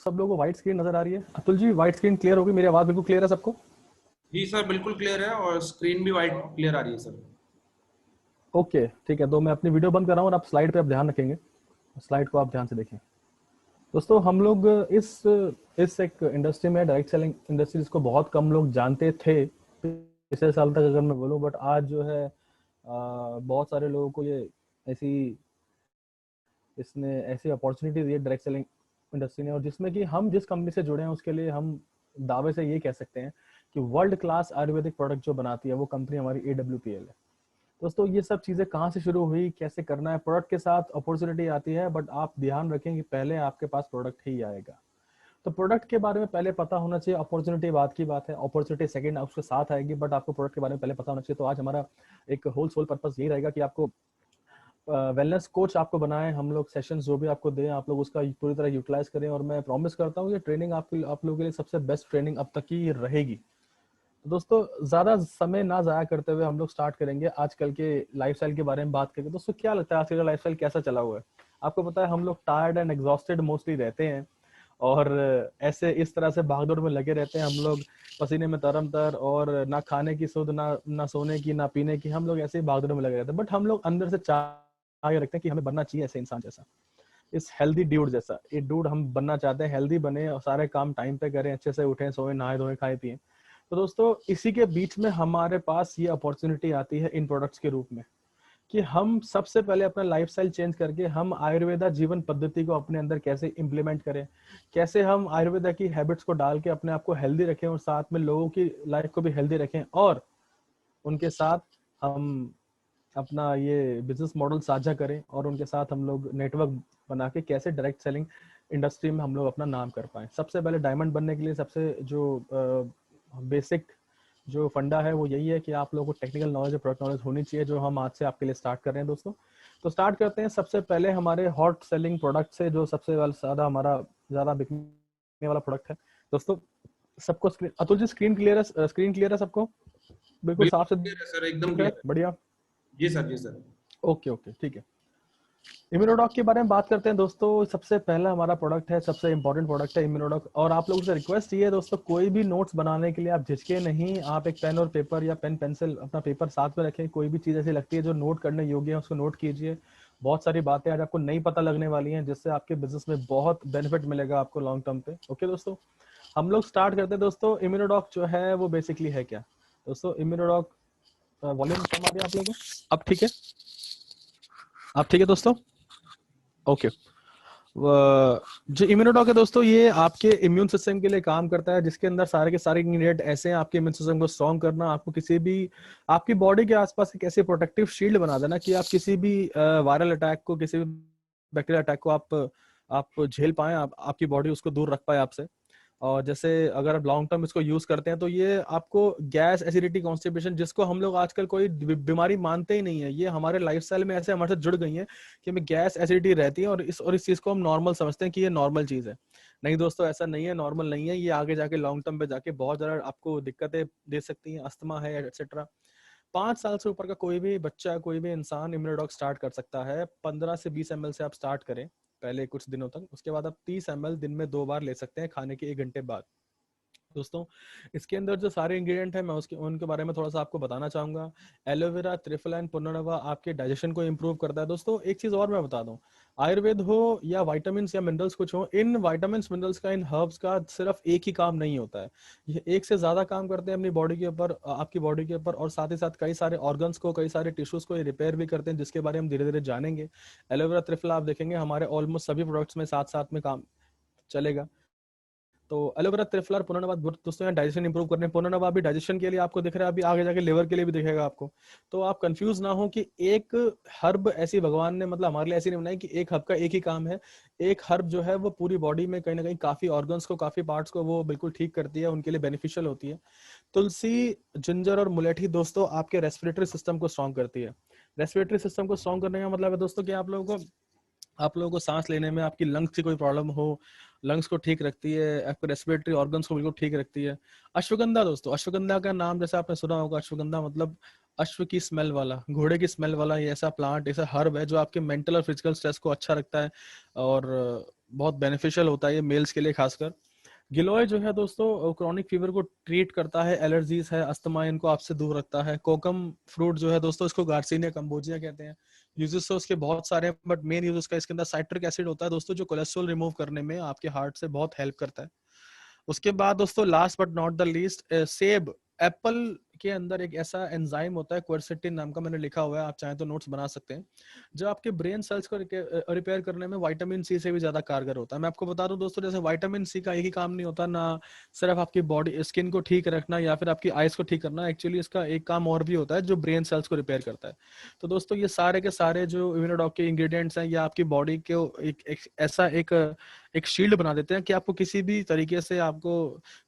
सब लोगों को व्हाइट स्क्रीन नजर आ रही है? Atul ji, white screen clear होगी? मेरी आवाज बिल्कुल क्लियर है सबको? जी सर, बिल्कुल क्लियर है और स्क्रीन भी वाइट क्लियर आ रही है सर। ओके, ठीक है। तो मैं अपनी वीडियो बंद कर रहा हूँ और आप स्लाइड पे आप ध्यान रखेंगे, स्लाइड को आप ध्यान से देखें। दोस्तों, हम लोग इस एक इंडस्ट्री में, डायरेक्ट सेलिंग इंडस्ट्री, जिसको बहुत कम लोग जानते थे पिछले साल तक अगर मैं बोलूँ, बट आज जो है बहुत सारे लोगों को ये ऐसी इसने ऐसी अपॉर्चुनिटी दी है डायरेक्ट सेलिंग इंडस्ट्री ने, और जिसमें कि हम जिस कंपनी से जुड़े हैं उसके लिए हम दावे से ये कह सकते हैं कि वर्ल्ड क्लास आयुर्वेदिक प्रोडक्ट जो बनाती है वो कंपनी हमारी AWPL है। दोस्तों, ये सब चीजें कहाँ से शुरू हुई, कैसे करना है? प्रोडक्ट के साथ अपॉर्चुनिटी आती है, बट आप ध्यान रखें कि पहले आपके पास प्रोडक्ट ही आएगा। तो प्रोडक्ट के बारे में पहले पता होना चाहिए। अपॉर्चुनिटी बात की बात है, अपॉर्चुनिटी सेकंड उसके साथ आएगी, बट आपको प्रोडक्ट के बारे में पहले पता होना चाहिए। तो आज हमारा एक होल सोल पर्पस यही रहेगा कि आपको वेलनेस कोच आपको बनाएं, हम लोग सेशंस जो भी आपको दें आप लोग उसका पूरी तरह यूटिलाइज करें, और मैं प्रॉमिस करता हूँ ये ट्रेनिंग आप लोगों के लिए सबसे बेस्ट ट्रेनिंग अब तक की रहेगी। तो दोस्तों, ज्यादा समय ना जाया करते हुए हम लोग स्टार्ट करेंगे आजकल के लाइफस्टाइल के बारे में बात करके। दोस्तों, क्या लगता है आजकल का लाइफस्टाइल कैसा चला हुआ है? आपको पता है हम लोग टायर्ड एंड एग्जॉस्टेड मोस्टली रहते हैं, और ऐसे इस तरह से भागदौड़ में लगे रहते हैं हम लोग, पसीने में तरम-तर, और ना खाने की सुध, ना सोने की, ना पीने की, हम लोग ऐसे ही भागदौड़ में लगे रहते हैं। बट हम लोग अंदर से चाह ये रखते हैं कि हमें बनना चाहिए ऐसे इंसान जैसा, इस हेल्दी ड्यूड जैसा। ये डूड हम बनना चाहते हैं, हेल्दी बने और सारे काम टाइम पे करें, अच्छे से उठें, सोएं, नहाए धोएं, खाए पिए। तो दोस्तों, इसी के बीच में हमारे पास ये अपॉर्चुनिटी आती है इन प्रोडक्ट्स के रूप में, कि हम सबसे पहले अपना लाइफस्टाइल चेंज करके हम आयुर्वेदा जीवन पद्धति को अपने अंदर कैसे इंप्लीमेंट करें, कैसे हम आयुर्वेदा की हैबिट्स को डाल के अपने आप को हेल्दी रखें और साथ में लोगों की लाइफ को भी हेल्दी रखें, और उनके साथ हम अपना ये बिजनेस मॉडल साझा करें, और उनके साथ हम लोग नेटवर्क बना के कैसे डायरेक्ट सेलिंग इंडस्ट्री में हम लोग अपना नाम कर पाए। सबसे पहले डायमंड बनने के लिए सबसे जो बेसिक जो फंडा है वो यही है कि आप लोगों को टेक्निकल नॉलेज और प्रोडक्ट नॉलेज होनी चाहिए, जो हम आज से आपके लिए स्टार्ट कर रहे हैं दोस्तों। तो स्टार्ट करते हैं सबसे पहले हमारे हॉट सेलिंग प्रोडक्ट से, जो सबसे ज्यादा हमारा ज्यादा बिकने वाला प्रोडक्ट है दोस्तों। सबको screen, Atul ji screen clear है? स्क्रीन क्लियर है सबको? बिल्कुल बिल्कुल साफ से क्लियर है सर, एकदम दिख रहा क्लियर है? है। बढ़िया। जी सर, जी सर। ओके ओके, ठीक है। इम्यूनोडॉक के बारे में बात करते हैं दोस्तों। सबसे पहला हमारा प्रोडक्ट है, सबसे इंपॉर्टेंट प्रोडक्ट है इम्यूनोडॉक। और आप लोगों से रिक्वेस्ट ये है दोस्तों, कोई भी नोट्स बनाने के लिए आप झिझके नहीं, आप एक पेन और पेपर या पेन पेंसिल अपना पेपर साथ में रखें। कोई भी चीज ऐसी लगती है जो नोट करने योग्य है उसको नोट कीजिए। बहुत सारी बातें आज आपको नहीं पता लगने वाली हैं, जिससे आपके बिजनेस में बहुत बेनिफिट मिलेगा आपको लॉन्ग टर्म पे। ओके दोस्तों, हम लोग स्टार्ट करते हैं दोस्तों। इम्यूनोडॉक जो है वो बेसिकली है क्या दोस्तों? इम्यूनोडॉक, वॉल्यूम कम आ रही है आप लोगों को? अब ठीक है? अब ठीक है दोस्तों? ओके। जो इम्यूनोडॉक है दोस्तों, ये आपके इम्यून सिस्टम के लिए काम करता है, जिसके अंदर सारे के सारे इंग्रेडिएंट ऐसे हैं आपके इम्यून सिस्टम को स्ट्रॉन्ग करना, आपको किसी भी आपकी बॉडी के आसपास एक ऐसे प्रोटेक्टिव शील्ड बना देना कि आप किसी भी वायरल अटैक को, किसी भी बैक्टीरियल अटैक को आप झेल पाए, आपकी बॉडी उसको दूर रख पाए आपसे। और जैसे अगर आप लॉन्ग टर्म इसको यूज करते हैं तो ये आपको गैस, एसिडिटी, कॉन्स्टिपेशन, जिसको हम लोग आजकल कोई बीमारी मानते ही नहीं है, ये हमारे लाइफस्टाइल में ऐसे हमारे साथ जुड़ गई है कि हमें गैस, एसिडिटी रहती है, और इस चीज को हम नॉर्मल समझते हैं कि ये नॉर्मल चीज है। नहीं दोस्तों, ऐसा नहीं है, नॉर्मल नहीं है। ये आगे जाके लॉन्ग टर्म पे जाके बहुत ज्यादा आपको दिक्कतें दे सकती हैं। अस्थमा है एक्सेट्रा। 5 साल से ऊपर का कोई भी बच्चा, कोई भी इंसान इम्यूनोडॉक स्टार्ट कर सकता है। 15 से 20 ml से आप स्टार्ट करें पहले कुछ दिनों तक, उसके बाद आप 30 ml दिन में 2 बार ले सकते हैं, खाने के 1 घंटे बाद। दोस्तों, इसके अंदर जो सारे इंग्रेडिएंट है मैं उसके उनके बारे में थोड़ा सा आपको बताना चाहूंगा। एलोवेरा, त्रिफला, पुनर्नवा आपके डाइजेशन को इंप्रूव करता है। दोस्तों, एक चीज और मैं बता दूं, आयुर्वेद हो या विटामिन या मिनरल्स कुछ हो, इन विटामिन मिनरल्स का, इन हर्ब्स का सिर्फ एक ही काम नहीं होता है। ये एक से ज्यादा काम करते हैं अपनी बॉडी के ऊपर, आपकी बॉडी के ऊपर, और साथ ही साथ कई सारे ऑर्गन्स को, कई सारे टिश्यूज को ये रिपेयर भी करते हैं, जिसके बारे में हम धीरे धीरे जानेंगे। एलोवेरा, त्रिफला आप देखेंगे हमारे ऑलमोस्ट सभी प्रोडक्ट्स में साथ साथ में काम चलेगा। तो एलोवेरा, त्रिफला और पुनर्नवा दोस्तों यहाँ डाइजेशन इंप्रूव करने, पुनर्नवा भी डाइजेशन के लिए आपको दिख रहा है, अभी आगे जाके लिवर के लिए भी दिखेगा आपको। तो आप कंफ्यूज ना हो कि एक हर्ब ऐसी भगवान ने, मतलब हमारे लिए ऐसी नहीं बनाई कि एक हर्ब का एक ही काम है। एक हर्ब जो है वो पूरी बॉडी में कहीं ना कहीं काफी ऑर्गन्स को, काफी पार्ट्स को वो बिल्कुल ठीक करती है, उनके लिए बेनिफिशियल होती है। तुलसी, जिंजर और मुलेठी दोस्तों आपके रेस्पिरेटरी सिस्टम को स्ट्रॉन्ग करती है। रेस्पिरेटरी सिस्टम को स्ट्रॉन्ग करने का मतलब है दोस्तों कि आप लोगों को सांस लेने में, आपकी लंग्स की कोई प्रॉब्लम हो, लंग्स को ठीक रखती है, आपके रेस्पिरेटरी ऑर्गन्स को बिल्कुल ठीक रखती है। अश्वगंधा दोस्तों, अश्वगंधा का नाम जैसे आपने सुना होगा, अश्वगंधा मतलब अश्व की स्मेल वाला, घोड़े की स्मेल वाला, ये ऐसा प्लांट, ऐसा हर्ब है जो आपके मेंटल और फिजिकल स्ट्रेस को अच्छा रखता है, और बहुत बेनिफिशियल होता है ये मेल्स के लिए खासकर। गिलोय जो है दोस्तों क्रॉनिक फीवर को ट्रीट करता है, एलर्जीज है, अस्थमा इनको आपसे दूर रखता है। कोकम फ्रूट जो है दोस्तों इसको गार्सिनिया कंबोजिया कहते हैं। यूजेस तो उसके बहुत सारे हैं, बट मेन यूज उसका इसके अंदर साइट्रिक एसिड होता है दोस्तों, जो कोलेस्ट्रॉल रिमूव करने में आपके हार्ट से बहुत हेल्प करता है। उसके बाद दोस्तों last but not the least, सेब, एप्पल के अंदर एक ऐसा एंजाइम होता है क्वर्सेटिन नाम का, मैंने लिखा हुआ है, आप चाहें तो नोट्स बना सकते हैं, जो आपके ब्रेन सेल्स को रिपेयर करने में विटामिन सी से भी ज्यादा कारगर होता है। मैं आपको बता दूं दोस्तों, जैसे विटामिन सी का एक ही काम नहीं होता ना, सिर्फ आपकी बॉडी स्किन को ठीक रखना या फिर आपकी आइज को ठीक करना, एक्चुअली इसका एक काम और भी होता है जो ब्रेन सेल्स को रिपेयर करता है। तो दोस्तों ये सारे के सारे जो इम्यूनोडॉक के इंग्रेडिएंट्स हैं, या आपकी बॉडी को ऐसा एक शील्ड बना देते हैं कि आपको किसी भी तरीके से आपको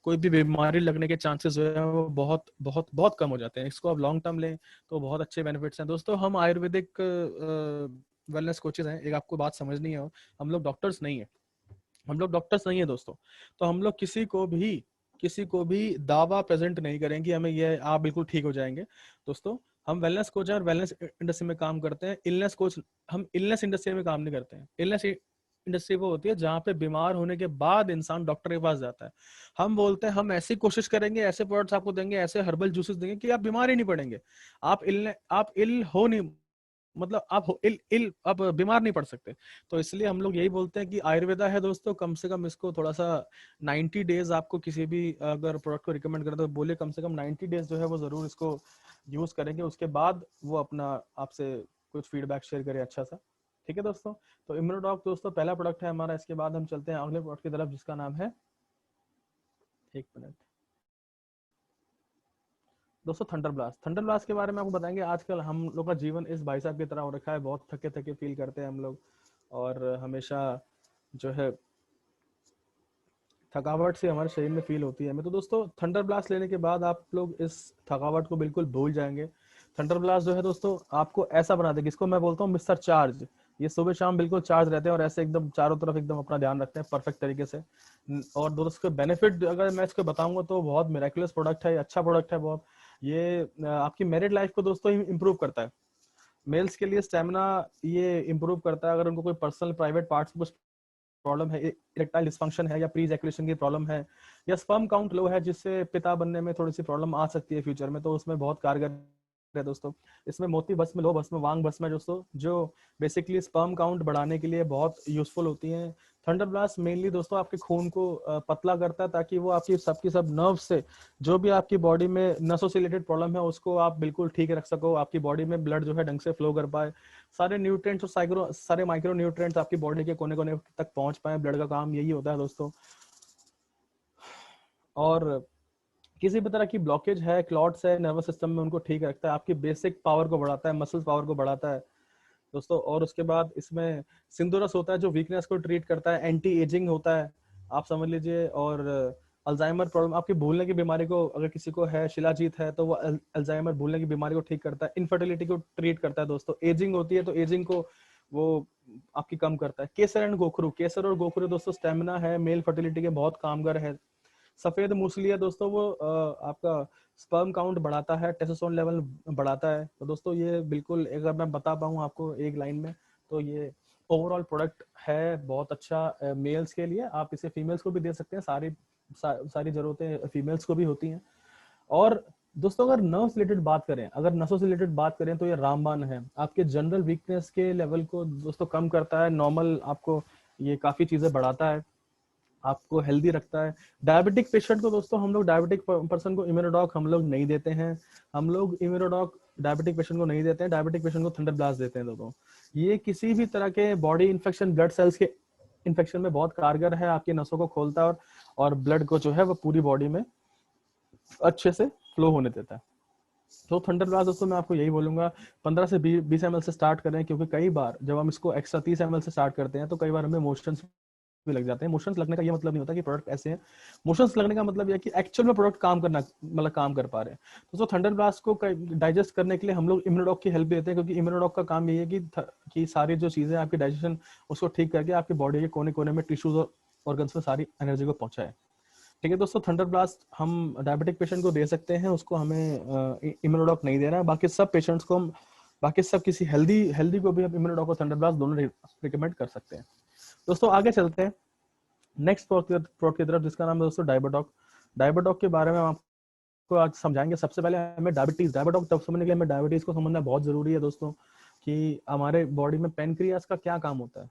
कोई भी बीमारी लगने के चांसेस जो है वो बहुत बहुत बहुत कम हो जाते हैं। इसको आप लॉन्ग टर्म लें तो बहुत अच्छे बेनिफिट्स हैं दोस्तों। हम आयुर्वेदिक वेलनेस कोचेज हैं, एक आपको बात समझनी है, हम लोग डॉक्टर्स नहीं है, हम लोग डॉक्टर्स नहीं है दोस्तों। तो हम लोग किसी को भी दावा प्रेजेंट नहीं करेंगे हमें ये आप बिल्कुल ठीक हो जाएंगे दोस्तों। हम वेलनेस कोच हैं और वेलनेस इंडस्ट्री में काम करते हैं। इलनेस कोच, हम इलनेस इंडस्ट्री में काम नहीं करते हैं। इलनेस इंडस्ट्री वो होती है जहाँ पे बीमार होने के बाद इंसान डॉक्टर के पास जाता है। हम बोलते हैं हम ऐसी कोशिश करेंगे, ऐसे प्रोडक्ट्स आपको देंगे, ऐसे हर्बल जूसेस देंगे कि आप बीमार ही नहीं पड़ेंगे। आप इल हो नहीं, मतलब आप आप बीमार नहीं पड़ सकते। तो इसलिए हम लोग यही बोलते हैं कि आयुर्वेदा है दोस्तों, कम से कम इसको थोड़ा सा 90 डेज आपको किसी भी अगर प्रोडक्ट को रिकमेंड करें तो बोले कम से कम 90 डेज जो है वो जरूर इसको यूज करेंगे, उसके बाद वो अपना आपसे कुछ फीडबैक शेयर करें अच्छा सा। ठीक है दोस्तों, तो इम्यूनोडॉक दोस्तों पहला प्रोडक्ट है हमारा। इसके बाद हम चलते हैं अगले प्रोडक्ट की तरफ जिसका नाम है, एक मिनट दोस्तों, थंडर ब्लास्ट। थंडर ब्लास्ट के बारे में आपको बताएंगे। आजकल हम लोग का जीवन इस भाई साहब की तरह हो रखा है, बहुत थके थके फील करते हैं हम लोग, और हमेशा जो है थकावट से हमारे शरीर में फील होती है हमें। तो दोस्तों थंडर ब्लास्ट लेने के बाद आप लोग इस थकावट को बिल्कुल भूल जाएंगे। थंडर ब्लास्ट जो है दोस्तों आपको ऐसा बना देगा, इसको मैं बोलता हूँ मिस्टर चार्ज। ये सुबह शाम बिल्कुल चार्ज रहते हैं और ऐसे एकदम चारों तरफ एकदम अपना ध्यान रखते हैं परफेक्ट तरीके से। और दोस्तों बेनिफिट अगर मैं इसको बताऊंगा तो बहुत मिराकुलस प्रोडक्ट है, अच्छा प्रोडक्ट है बहुत। ये आपकी मैरिड लाइफ को दोस्तों इंप्रूव करता है। मेल्स के लिए स्टेमिना ये इंप्रूव करता है। अगर उनको कोई पर्सनल प्राइवेट पार्ट्स में कुछ प्रॉब्लम है, इरेक्टाइल डिस्फंक्शन है या प्री इजैकुलेशन की प्रॉब्लम है या स्पर्म काउंट लो है जिससे पिता बनने में थोड़ी सी प्रॉब्लम आ सकती है फ्यूचर में, तो उसमें बहुत कारगर है दोस्तों। इसमें मोती भस्म, लो भस्म, वांग भस्म है दोस्तों, जो बेसिकली स्पर्म काउंट बढ़ाने के लिए बहुत यूजफुल होती हैं। थंडर ब्लास्ट मेनली दोस्तों आपके खून को पतला करता है ताकि वो आपकी सबकी सब नर्व से जो भी आपकी बॉडी में नसों से रिलेटेड प्रॉब्लम है उसको आप बिल्कुल ठीक रख सको, आपकी बॉडी में ब्लड जो है ढंग से फ्लो कर पाए, सारे न्यूट्रिएंट्स और सारे माइक्रो न्यूट्रिएंट्स आपकी बॉडी के कोने कोने तक पहुंच पाए। ब्लड का काम यही होता है दोस्तों। और किसी भी तरह की ब्लॉकेज है, क्लॉट्स है नर्वस सिस्टम में, उनको ठीक रखता है, आपकी बेसिक पावर को बढ़ाता है, मसल पावर को बढ़ाता है दोस्तों। और उसके बाद इसमें सिंदूरस होता है जो वीकनेस को ट्रीट करता है, एंटी एजिंग होता है आप समझ लीजिए। और अल्जाइमर प्रॉब्लम, आपकी भूलने की बीमारी को अगर किसी को है, शिलाजीत है, तो वो अल्जाइमर भूलने की बीमारी को ठीक करता है, इनफर्टिलिटी को ट्रीट करता है दोस्तों। एजिंग होती है तो एजिंग को वो आपकी कम करता है। केसर एंड गोखरू, केसर और गोखरू दोस्तों स्टेमिना है, मेल फर्टिलिटी के बहुत कामगार है। सफेद मूसली है दोस्तों, वो आपका स्पर्म काउंट बढ़ाता है, टेस्टोस्टेरोन लेवल बढ़ाता है। तो दोस्तों ये बिल्कुल अगर मैं बता पाऊँ आपको एक लाइन में तो ये ओवरऑल प्रोडक्ट है बहुत अच्छा मेल्स के लिए। आप इसे फीमेल्स को भी दे सकते हैं, सारी जरूरतें फीमेल्स को भी होती हैं। और दोस्तों अगर नर्व से रिलेटेड बात करें, अगर नसों से रिलेटेड बात करें तो ये रामबाण है, आपके जनरल वीकनेस के लेवल को दोस्तों कम करता है, नॉर्मल आपको ये काफी चीजें बढ़ाता है, आपको हेल्दी रखता है। डायबिटिक पेशेंट को दोस्तों, हम लोग डायबिटिक पर्सन को इम्यूनोडॉक हम लोग नहीं देते हैं, हम लोग इम्यूनोडॉक डायबिटिक पेशेंट को नहीं देते हैं, डायबिटिक पेशेंट को थंडर ब्लास्ट देते हैं दोस्तों। ये किसी भी तरह के बॉडी इन्फेक्शन, ब्लड सेल्स के इन्फेक्शन में बहुत कारगर है, आपकी नसों को खोलता है और ब्लड को जो है वो पूरी बॉडी में अच्छे से फ्लो होने देता है। तो थंडर ब्लास्ट दोस्तों मैं आपको यही बोलूंगा 15 से 20 ml से स्टार्ट करें, क्योंकि कई बार जब हम इसको एक्स्ट्रा 30 ml से स्टार्ट करते हैं तो कई बार हमें मोशंस भी लग जाते हैं। मोशंस लगने का ये मतलब नहीं होता कि प्रोडक्ट ऐसे हैं, मोशंस लगने का मतलब यह कि एक्चुअल में प्रोडक्ट काम करना, मतलब काम कर पा रहे हैं। दोस्तों थंडर ब्लास्ट को डाइजेस्ट करने के लिए हम लोग इम्यूनोडॉक की हेल्प लेते हैं, क्योंकि इम्यूनोडॉक का काम यही है कि सारी जो चीजें आपकी डाइजेशन उसको ठीक करके आपकी बॉडी के कोने कोने में टिश्यूज और ऑर्गन्स में सारी एनर्जी को पहुंचाए। ठीक है दोस्तों, थंडर ब्लास्ट हम डायबिटिक पेशेंट को दे सकते हैं, उसको हमें इम्यूनोडॉक नहीं देना है। बाकी सब पेशेंट्स को हम, बाकी सब किसी हेल्दी को भी हम इम्यूनोडॉक और थंडर ब्लास्ट दोनों रिकमेंड कर सकते हैं। दोस्तों आगे चलते हैं नेक्स्ट प्रोडक्ट की तरफ, जिसका नाम है दोस्तों डायबेटॉक। डायबेटॉक के बारे में हम आपको आज समझाएंगे। सबसे पहले हमें डायबेटॉक तब समझने के लिए हमें डायबिटीज को समझना बहुत जरूरी है दोस्तों, कि हमारे बॉडी में पेनक्रियास का क्या काम होता है।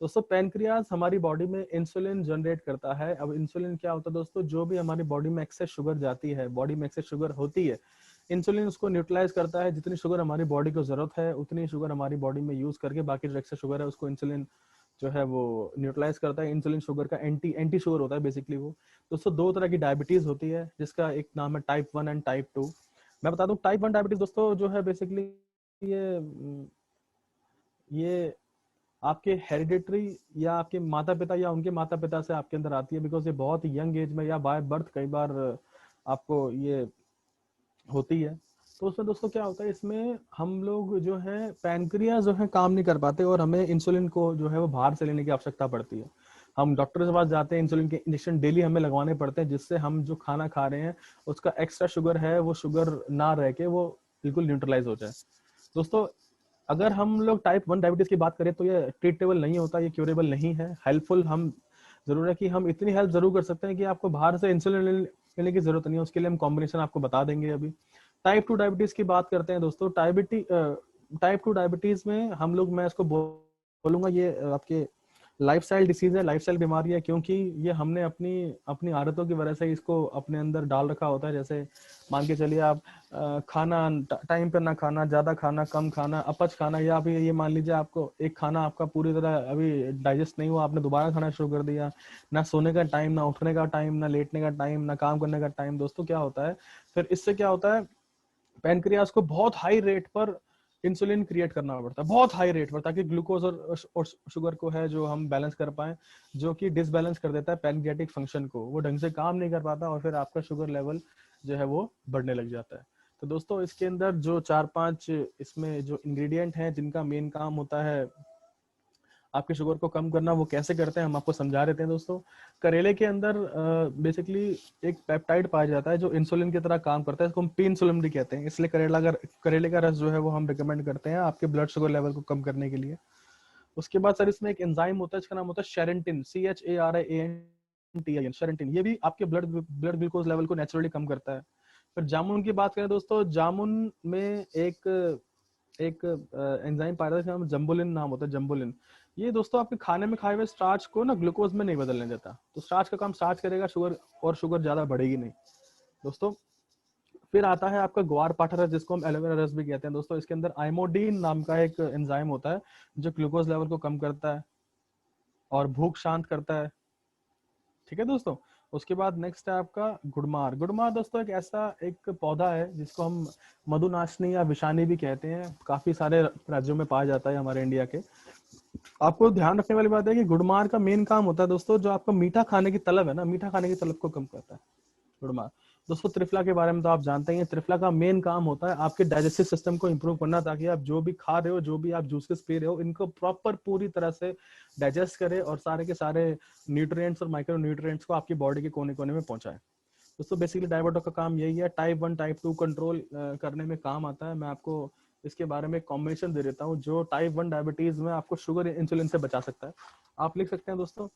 दोस्तों पेनक्रियास हमारी बॉडी में इंसुलिन जनरेट करता है। अब इंसुलिन क्या होता है दोस्तों, जो भी हमारी बॉडी में एक्सेस शुगर जाती है, बॉडी में एक्सेस शुगर होती है, इंसुलिन उसको न्यूट्रलाइज करता है। जितनी शुगर हमारी बॉडी को जरूरत है उतनी शुगर हमारी बॉडी में यूज करके बाकी जो एक्सेस शुगर है उसको इंसुलिन जो है वो न्यूट्रलाइज करता है। इंसुलिन शुगर का एंटी शुगर होता है बेसिकली वो। दोस्तों दो तरह की डायबिटीज होती है, जिसका एक नाम है टाइप 1 एंड टाइप 2। मैं बता दूं टाइप 1 डायबिटीज दोस्तों जो है बेसिकली ये आपके हेरिडिटरी या आपके माता पिता या उनके माता पिता से आपके अंदर आती है, बिकॉज ये बहुत यंग एज में या बाय बर्थ कई बार आपको ये होती है। तो उसमें दोस्तों क्या होता है, इसमें हम लोग जो है पैनक्रियास जो है काम नहीं कर पाते और हमें इंसुलिन को जो है वो बाहर से लेने की आवश्यकता पड़ती है। हम डॉक्टर के पास जाते हैं, इंसुलिन के इंजेक्शन डेली हमें लगवाने पड़ते हैं, जिससे हम जो खाना खा रहे हैं उसका एक्स्ट्रा शुगर है वो शुगर ना रह के वो बिल्कुल न्यूट्रलाइज हो जाए। दोस्तों अगर हम लोग टाइप 1 डायबिटीज की बात करें तो ये ट्रीटेबल नहीं होता, ये क्यूरेबल नहीं है। हेल्पफुल हम जरूर है कि हम इतनी हेल्प जरूर कर सकते हैं कि आपको बाहर से इंसुलिन लेने की जरूरत नहीं है। उसके लिए हम कॉम्बिनेशन आपको बता देंगे। अभी टाइप 2 डायबिटीज की बात करते हैं दोस्तों। टाइप 2 डायबिटीज में हम लोग, मैं इसको बोलूंगा ये आपके लाइफस्टाइल डिसीज है, लाइफस्टाइल बीमारी है, क्योंकि ये हमने अपनी अपनी आदतों की वजह से इसको अपने अंदर डाल रखा होता है। जैसे मान के चलिए आप खाना टाइम पर ना खाना, ज्यादा खाना, कम खाना, अपच खाना, या फिर ये मान लीजिए आपको एक खाना आपका पूरी तरह अभी डाइजेस्ट नहीं हुआ, आपने दोबारा खाना शुरू कर दिया। ना सोने का टाइम, ना उठने का टाइम, ना लेटने का टाइम, ना काम करने का टाइम। दोस्तों क्या होता है फिर, इससे क्या होता है, पैनक्रियास को बहुत हाई रेट पर इंसुलिन क्रिएट करना पड़ता है, बहुत हाई रेट पर, ताकि ग्लूकोज और शुगर को है जो हम बैलेंस कर पाए, जो कि डिसबैलेंस कर देता है पैनक्रियाटिक फंक्शन को। वो ढंग से काम नहीं कर पाता और फिर आपका शुगर लेवल जो है वो बढ़ने लग जाता है। तो दोस्तों इसके अंदर जो 4-5 इसमें जो इंग्रेडिएंट हैं जिनका मेन काम होता है आपके शुगर को कम करना, वो कैसे करते हैं हम आपको समझा देते हैं दोस्तों। करेले के अंदर बेसिकली एक पेप्टाइड पाया जाता है जो इंसुलिन की तरह काम करता है, इसको हम पी इंसुलिन भी कहते हैं। इसलिए करेले का रस जो है वो हम रिकमेंड करते हैं आपके ब्लड शुगर लेवल को कम करने के लिए। उसके बाद सर इसमें एक एंजाइम होता है जिसका नाम होता है शेरेंटिन, CHARANTIN, शेरेंटिन। ये भी आपके ब्लड ग्लूकोज लेवल को नेचुरली कम करता है। फिर जामुन की बात करें दोस्तों, जामुन में एक एंजाइम पाया जाता है, जम्बुलिन नाम होता है, जम्बुलिन। ये दोस्तों आपके खाने में खाए हुए स्टार्च को ना ग्लूकोज में नहीं बदलने देता, तो स्टार्च का काम स्टार्च करेगा, शुगर ज्यादा बढ़ेगी नहीं दोस्तों। फिर आता है आपका ग्वार पाठा रस, जिसको हम एलोवेरा रस भी कहते हैं दोस्तों। इसके अंदर आइमोडीन नाम का एक एंजाइम होता है जो ग्लूकोज लेवल को कम करता है और भूख शांत करता है। ठीक है दोस्तों। उसके बाद नेक्स्ट है आपका गुड़मार। गुड़मार दोस्तों एक ऐसा एक पौधा है जिसको हम मधुनाशनी या विषानी भी कहते हैं, काफी सारे राज्यों में पाया जाता है हमारे इंडिया के। आपको ध्यान रखने वाली बात है कि गुड़मार का मेन काम होता है दोस्तों, जो आपका मीठा खाने की तलब है ना, मीठा खाने की तलब को कम करता है गुड़मार। दोस्तों त्रिफला के बारे में तो आप जानते ही हैं, त्रिफला का मेन काम होता है आपके डाइजेस्टिव सिस्टम को इंप्रूव करना, ताकि आप जो भी खा रहे हो, जो भी आप जूसेस पी रहे हो, इनको प्रॉपर पूरी तरह से डाइजेस्ट करे और सारे के सारे न्यूट्रिएंट्स और माइक्रो न्यूट्रिएंट्स को आपकी बॉडी के कोने कोने में पहुंचाए। दोस्तों बेसिकली डायबिटीज का काम यही है, टाइप 1 टाइप 2 कंट्रोल करने में काम आता है। मैं आपको इसके बारे में कॉम्बिनेशन दे देता हूँ जो टाइप 1 डायबिटीज में आपको शुगर इंसुलिन से बचा सकता है। आप लिख सकते हैं दोस्तों,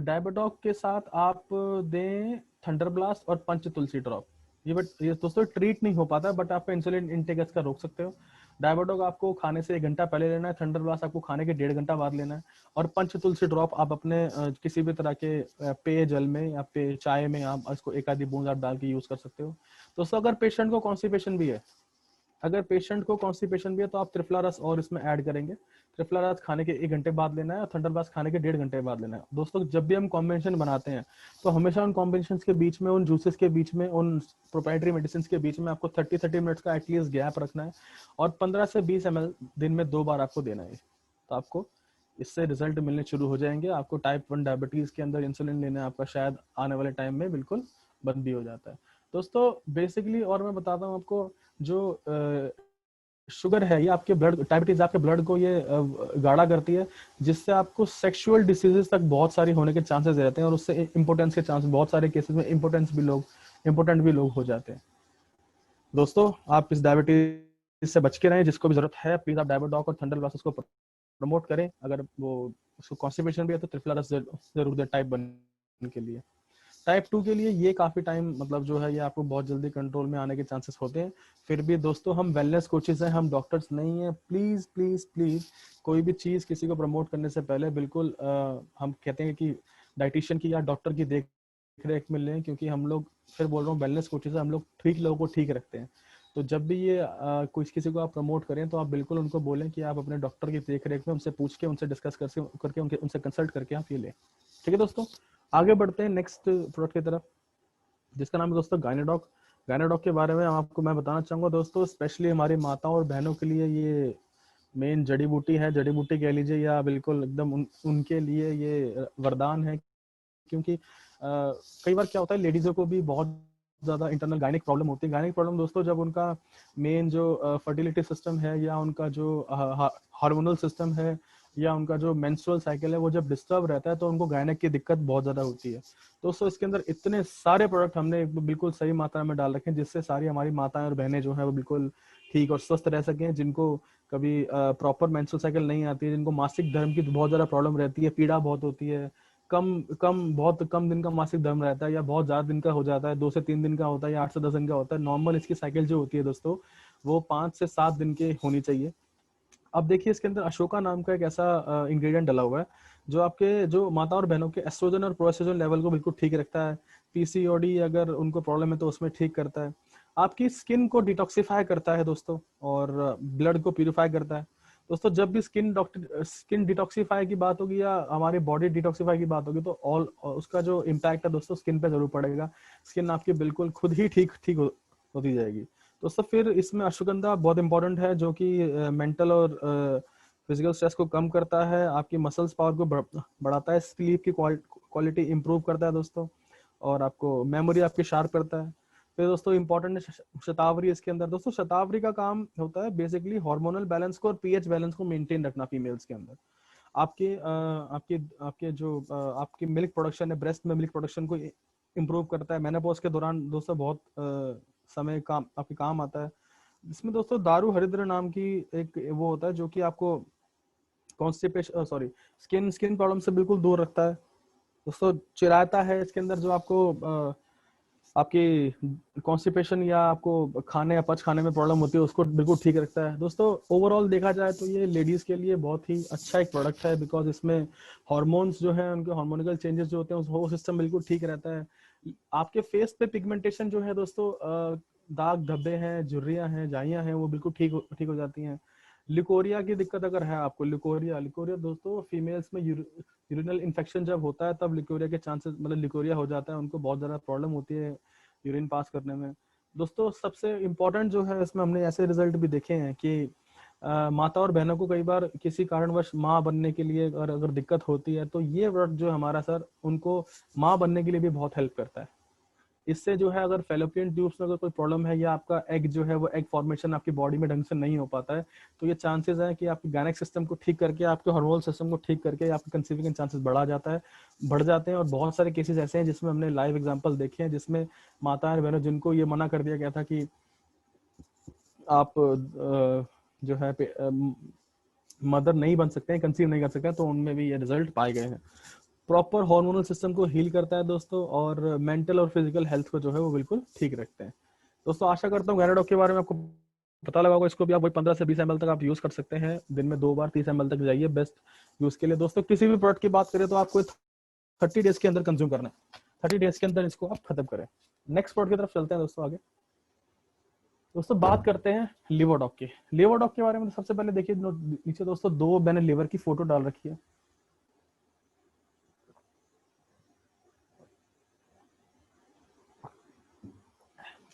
डायबिटॉक के साथ आप दें थंडर ब्लास्ट और पंच तुलसी ड्रॉप। ये दोस्तों ट्रीट नहीं हो पाता, बट आपका इंसुलिन इंटेक इसका रोक सकते हो। डायबिटॉक आपको खाने से 1 घंटा पहले लेना है, थंडर ब्लास्ट आपको खाने के 1.5 घंटा बाद लेना है, और पंच तुलसी ड्रॉप आप अपने किसी भी तरह के पेय जल में या चाय में आप इसको एक आधी बूंद आप डाल के यूज कर सकते हो। दोस्तों अगर पेशेंट को कॉन्स्टिपेशन भी है, तो आप त्रिफला रस और इसमें ऐड करेंगे। त्रिफला रस खाने के 1 घंटे बाद लेना है और थंडर ब्लास्ट खाने के 1.5 घंटे बाद लेना है। दोस्तों जब भी हम कॉम्बिनेशन बनाते हैं तो हमेशा उन कॉम्बिनेशन के बीच में, उन जूसेस के बीच में, उन प्रोप्राइटरी मेडिसिन के बीच में आपको 30 मिनट्स का एटलीस्ट गैप रखना है, और 15 से 20 ml दिन में 2 बार आपको देना है। तो आपको इससे रिजल्ट मिलने शुरू हो जाएंगे। आपको टाइप 1 डायबिटीज के अंदर इंसुलिन लेना आपका शायद आने वाले टाइम में बिल्कुल बंद भी हो जाता है। दोस्तों बेसिकली और मैं बताता हूँ आपको, जो शुगर है ये आपके ब्लड, डायबिटीज आपके ब्लड को ये गाढ़ा करती है, जिससे आपको सेक्सुअल डिसीजेस तक बहुत सारी होने के चांसेस रहते हैं, और उससे इम्पोर्टेंस के चांसेस, बहुत सारे केसेस में इम्पोर्टेंट भी लोग हो जाते हैं। दोस्तों आप इस डायबिटीज से बच के रहें, जिसको भी जरूरत है प्लीज आप डायबिटॉक और थंडर ब्लास्ट को प्रमोट करें। अगर वो उसको कॉन्स्टिपेशन भी है तो त्रिफला रस जरूर दे टाइप 1 के लिए। टाइप 2 के लिए ये काफी टाइम मतलब जो है ये आपको बहुत जल्दी कंट्रोल में आने के चांसेस होते हैं। फिर भी दोस्तों हम वेलनेस कोचेस हैं, हम डॉक्टर्स नहीं हैं। प्लीज प्लीज प्लीज कोई भी चीज किसी को प्रमोट करने से पहले बिल्कुल हम कहते हैं कि डाइटिशियन की या डॉक्टर की देख रेख में लें, क्योंकि हम लोग फिर बोल रहा हूँ वेलनेस कोचेस हम लोग ठीक लोगों को ठीक रखते हैं। तो जब भी ये कुछ किसी को आप प्रमोट करें तो आप बिल्कुल उनको बोलें कि आप अपने डॉक्टर की देख रेख में उनसे पूछ के उनसे डिस्कस करके उनसे कंसल्ट करके आप ये लें। ठीक है दोस्तों, आगे बढ़ते हैं नेक्स्ट प्रोडक्ट की तरफ, जिसका नाम है दोस्तों गायनाडॉक। गायनाडॉक के बारे में आपको मैं बताना चाहूंगा दोस्तों, स्पेशली हमारी माताओं और बहनों के लिए ये मेन जड़ी बूटी है, जड़ी बूटी कह लीजिए या बिल्कुल एकदम उनके लिए ये वरदान है। क्योंकि कई बार क्या होता है लेडीजों को भी बहुत ज्यादा इंटरनल गायनिक प्रॉब्लम होती है। गायनिक प्रॉब्लम दोस्तों जब उनका मेन जो फर्टिलिटी सिस्टम है या उनका जो हार्मोनल सिस्टम है या उनका जो मेंस्ट्रुअल साइकिल है वो जब डिस्टर्ब रहता है तो उनको गायनिक की दिक्कत बहुत ज्यादा होती है। दोस्तों इसके अंदर इतने सारे प्रोडक्ट हमने बिल्कुल सही मात्रा में डाल रखे हैं जिससे सारी हमारी माताएं और बहनें जो है वो बिल्कुल ठीक और स्वस्थ रह सकें। जिनको कभी प्रॉपर मेंस्ट्रुअल साइकिल नहीं आती है, जिनको मासिक धर्म की बहुत ज्यादा प्रॉब्लम रहती है, पीड़ा बहुत होती है, बहुत कम दिन का मासिक धर्म रहता है या बहुत ज्यादा दिन का हो जाता है, 2 से 3 दिन का होता है या 8 से 10 दिन का होता है। नॉर्मल इसकी साइकिल जो होती है दोस्तों वो 5 से 7 दिन की होनी चाहिए। अब देखिए इसके अंदर अशोका नाम का एक ऐसा इंग्रेडिएंट डला हुआ है जो आपके जो माता और बहनों के एस्ट्रोजन और प्रोजेस्टेरोन लेवल को बिल्कुल ठीक रखता है। पीसीओडी अगर उनको प्रॉब्लम है तो उसमें ठीक करता है। आपकी स्किन को डिटॉक्सिफाई करता है दोस्तों, और ब्लड को प्यूरिफाई करता है। दोस्तों जब भी स्किन डिटॉक्सिफाई की बात होगी या हमारी बॉडी डिटॉक्सिफाई की बात होगी तो ऑल उसका जो इम्पैक्ट है दोस्तों स्किन पे जरूर पड़ेगा। स्किन आपकी बिल्कुल खुद ही ठीक होती जाएगी। दोस्तों फिर इसमें अश्वगंधा बहुत इंपॉर्टेंट है जो कि मेंटल और फिजिकल स्ट्रेस को कम करता है, आपकी मसल्स पावर को बढ़ाता है, स्लीप की क्वालिटी इंप्रूव करता है दोस्तों, और आपको मेमोरी आपकी शार्प करता है। फिर दोस्तों इंपॉर्टेंट है शतावरी इसके अंदर। दोस्तों शतावरी का काम होता है बेसिकली हार्मोनल बैलेंस को और पीएच बैलेंस को मेंटेन रखना फीमेल्स के अंदर। आपके आपके आपके जो आपकी मिल्क प्रोडक्शन है, ब्रेस्ट में मिल्क प्रोडक्शन को इम्प्रूव करता है। मेनोपॉज के दौरान दोस्तों बहुत समय काम आपके काम आता है। इसमें दोस्तों दारू हरिद्र नाम की एक वो होता है जो कि आपको कॉन्स्टिपेशन सॉरी स्किन प्रॉब्लम से बिल्कुल दूर रखता है। दोस्तों चिरायता है इसके अंदर जो आपको आपकी कॉन्स्टिपेशन या आपको खाने या पच खाने में प्रॉब्लम होती है उसको बिल्कुल ठीक रखता है। दोस्तों ओवरऑल देखा जाए तो ये लेडीज के लिए बहुत ही अच्छा एक प्रोडक्ट है, बिकॉज इसमें हार्मोन्स जो है उनके हार्मोनिकल चेंजेस जो होते हैं वो सिस्टम बिल्कुल ठीक रहता है। आपके फेस पे पिगमेंटेशन जो है दोस्तों दाग धब्बे हैं, झुर्रियां हैं, जाइयां हैं, वो बिल्कुल ठीक हो जाती हैं। लिकोरिया की दिक्कत अगर है आपको, लिकोरिया दोस्तों फीमेल्स में यूरिनल इन्फेक्शन जब होता है तब लिकोरिया के चांसेस मतलब लिकोरिया हो जाता है, उनको बहुत ज्यादा प्रॉब्लम होती है यूरिन पास करने में। दोस्तों सबसे इम्पोर्टेंट जो है इसमें हमने ऐसे रिजल्ट भी देखे हैं कि माता और बहनों को कई बार किसी कारणवश माँ बनने के लिए अगर दिक्कत होती है तो ये वर्ड जो हमारा सर उनको माँ बनने के लिए भी बहुत हेल्प करता है। इससे जो है अगर फेलोपियन ट्यूब्स में अगर कोई प्रॉब्लम है या आपका एग जो है वो एग फॉर्मेशन आपकी बॉडी में ढंग से नहीं हो पाता है तो ये चांसेस है कि आपके गायनिक सिस्टम को ठीक करके आपके हार्मोनल सिस्टम को ठीक करके आपके कंसीविंग के चांसेस बढ़ जाते हैं। और बहुत सारे केसेस ऐसे हैं जिसमें हमने लाइव एग्जांपल देखे हैं जिसमें माताएं और बहनों जिनको ये मना कर दिया गया था कि आप जो है मदर नहीं बन सकते हैं, कंसीव नहीं कर सकते हैं, तो उनमें भी ये रिजल्ट पाए गए हैं। प्रॉपर हार्मोनल सिस्टम को हील करता है दोस्तों, और मेंटल और फिजिकल हेल्थ को जो है वो बिल्कुल ठीक रखते हैं। दोस्तों आशा करता हूँ गायनाडॉक के बारे में आपको पता लगा होगा। इसको भी आप वही 15 से 20 ml तक आप यूज कर सकते हैं, दिन में 2 बार 30 ml तक जाइए बेस्ट यूज के लिए। दोस्तों किसी भी प्रोडक्ट की बात करें तो आपको 30 डेज के अंदर कंज्यूम करना है, 30 डेज के अंदर इसको आप खत्म करें। नेक्स्ट प्रोडक्ट की तरफ चलते हैं दोस्तों आगे। दोस्तों बात करते हैं लिवोडॉक की। लिवोडॉक के बारे में सबसे पहले देखिए नीचे दोस्तों 2 मैंने लिवर की फोटो डाल रखी है।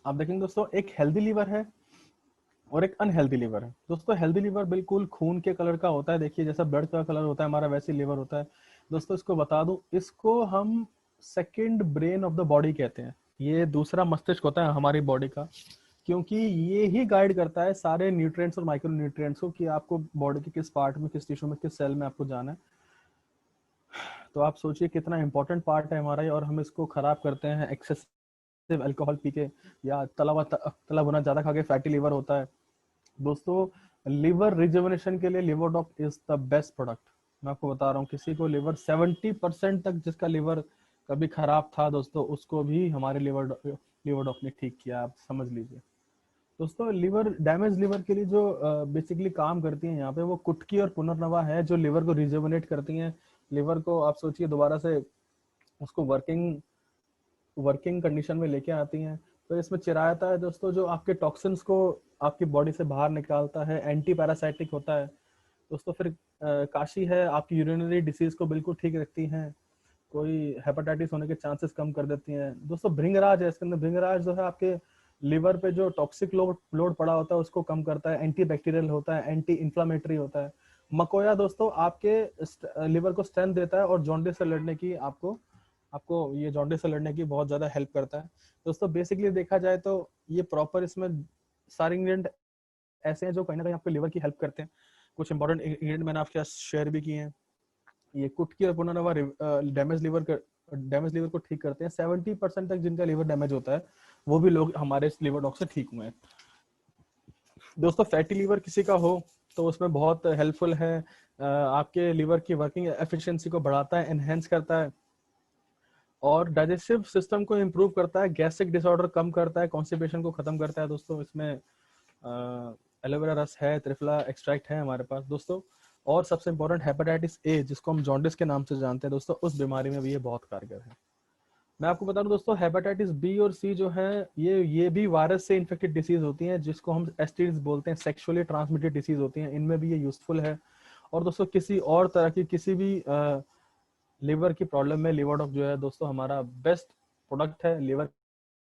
आप देखेंगे दोस्तों एक हेल्दी लीवर है और एक अनहेल्दी लीवर है। दोस्तों हेल्दी लीवर बिल्कुल खून के कलर का होता है, देखिए जैसा ब्लड का कलर होता है हमारा वैसे लीवर होता है। दोस्तों इसको बता दूं, इसको हम second brain of the body कहते हैं। ये दूसरा मस्तिष्क होता है हमारी बॉडी का, क्योंकि ये ही गाइड करता है सारे न्यूट्रिएंट्स और माइक्रो न्यूट्रिएंट्स को कि आपको बॉडी के किस पार्ट में, किस टिश्यू में, किस सेल में आपको जाना है। तो आप सोचिए कितना इंपॉर्टेंट पार्ट है हमारा, और हम इसको खराब करते हैं एक्सेसिव अल्कोहल पी के या तला भुना ज्यादा खा के फैटी लीवर होता है। दोस्तों लिवर रिजुविनेशन के लिए लिवरडॉक इज द बेस्ट प्रोडक्ट। मैं आपको बता रहा हूँ, किसी को लिवर 70% तक जिसका लिवर कभी खराब था दोस्तों, उसको भी हमारे लिवरडॉक ने ठीक किया, आप समझ लीजिए दोस्तों। लिवर डैमेज लिवर के लिए जो बेसिकली काम करती हैं यहाँ पे, वो कुटकी और पुनर्नवा है, जो लिवर को रिजुविनेट करती हैं। लिवर को आप सोचिए दोबारा से उसको वर्किंग वर्किंग कंडीशन में लेके आती हैं। तो इसमें चिरायता है दोस्तों, जो आपके टॉक्सिन्स को आपकी बॉडी से बाहर निकालता है, एंटी पैरासाइटिक होता है दोस्तों। फिर काशी है, आपकी यूरिनरी डिसीज को बिल्कुल ठीक रखती हैं, कोई हेपेटाइटिस होने के चांसेस कम कर देती हैं दोस्तों। भृंगराज है, इसके अंदर भृंगराज जो है आपके लिवर पे जो टॉक्सिक लोड लोड पड़ा होता है उसको कम करता है, एंटी बैक्टीरियल होता है, एंटी इंफ्लामेटरी होता है। मकोया दोस्तों आपके लिवर को स्ट्रेंथ देता है और जॉन्डिस से लड़ने की आपको आपको ये जॉन्डिस से लड़ने की बहुत ज्यादा हेल्प करता है दोस्तों। बेसिकली देखा जाए तो ये प्रॉपर इसमें सारे इंग्रेडिएंट ऐसे हैं जो कहीं ना कहीं आपके लिवर की हेल्प करते हैं। कुछ इंपॉर्टेंट इंग्रेडिएंट मैंने आपके साथ शेयर भी किए हैं। ये कुटकी और पुनर्नवा डैमेज लिवर को ठीक करते हैं। 70% तक जिनका लिवर डैमेज होता है वो भी लोग हमारे इस लिवर डॉग से ठीक हुए हैं दोस्तों। फैटी लिवर किसी का हो तो उसमें बहुत हेल्पफुल है, आपके लिवर की वर्किंग एफिशिएंसी को बढ़ाता है, एनहेंस करता है और डाइजेस्टिव सिस्टम को इम्प्रूव करता है, गैस्ट्रिक डिसऑर्डर कम करता है, कॉन्स्टिपेशन को खत्म करता है दोस्तों। इसमें एलोवेरा रस है, त्रिफला एक्सट्रैक्ट है हमारे पास दोस्तों। और सबसे इंपॉर्टेंट हेपेटाइटिस ए, जिसको हम जॉन्डिस के नाम से जानते हैं दोस्तों, उस बीमारी में भी ये बहुत कारगर है। मैं आपको बता दूं दोस्तों, हेपेटाइटिस बी और सी जो है ये भी वायरस से इन्फेक्टेड डिसीज होती हैं, जिसको हम एसटीडीज बोलते हैं, सेक्सुअली ट्रांसमिटेड डिसीज होती हैं। इनमें भी ये यूजफुल है। और दोस्तों किसी और तरह की किसी भी लिवर की प्रॉब्लम में लिवरडॉक जो है दोस्तों हमारा बेस्ट प्रोडक्ट है। लिवर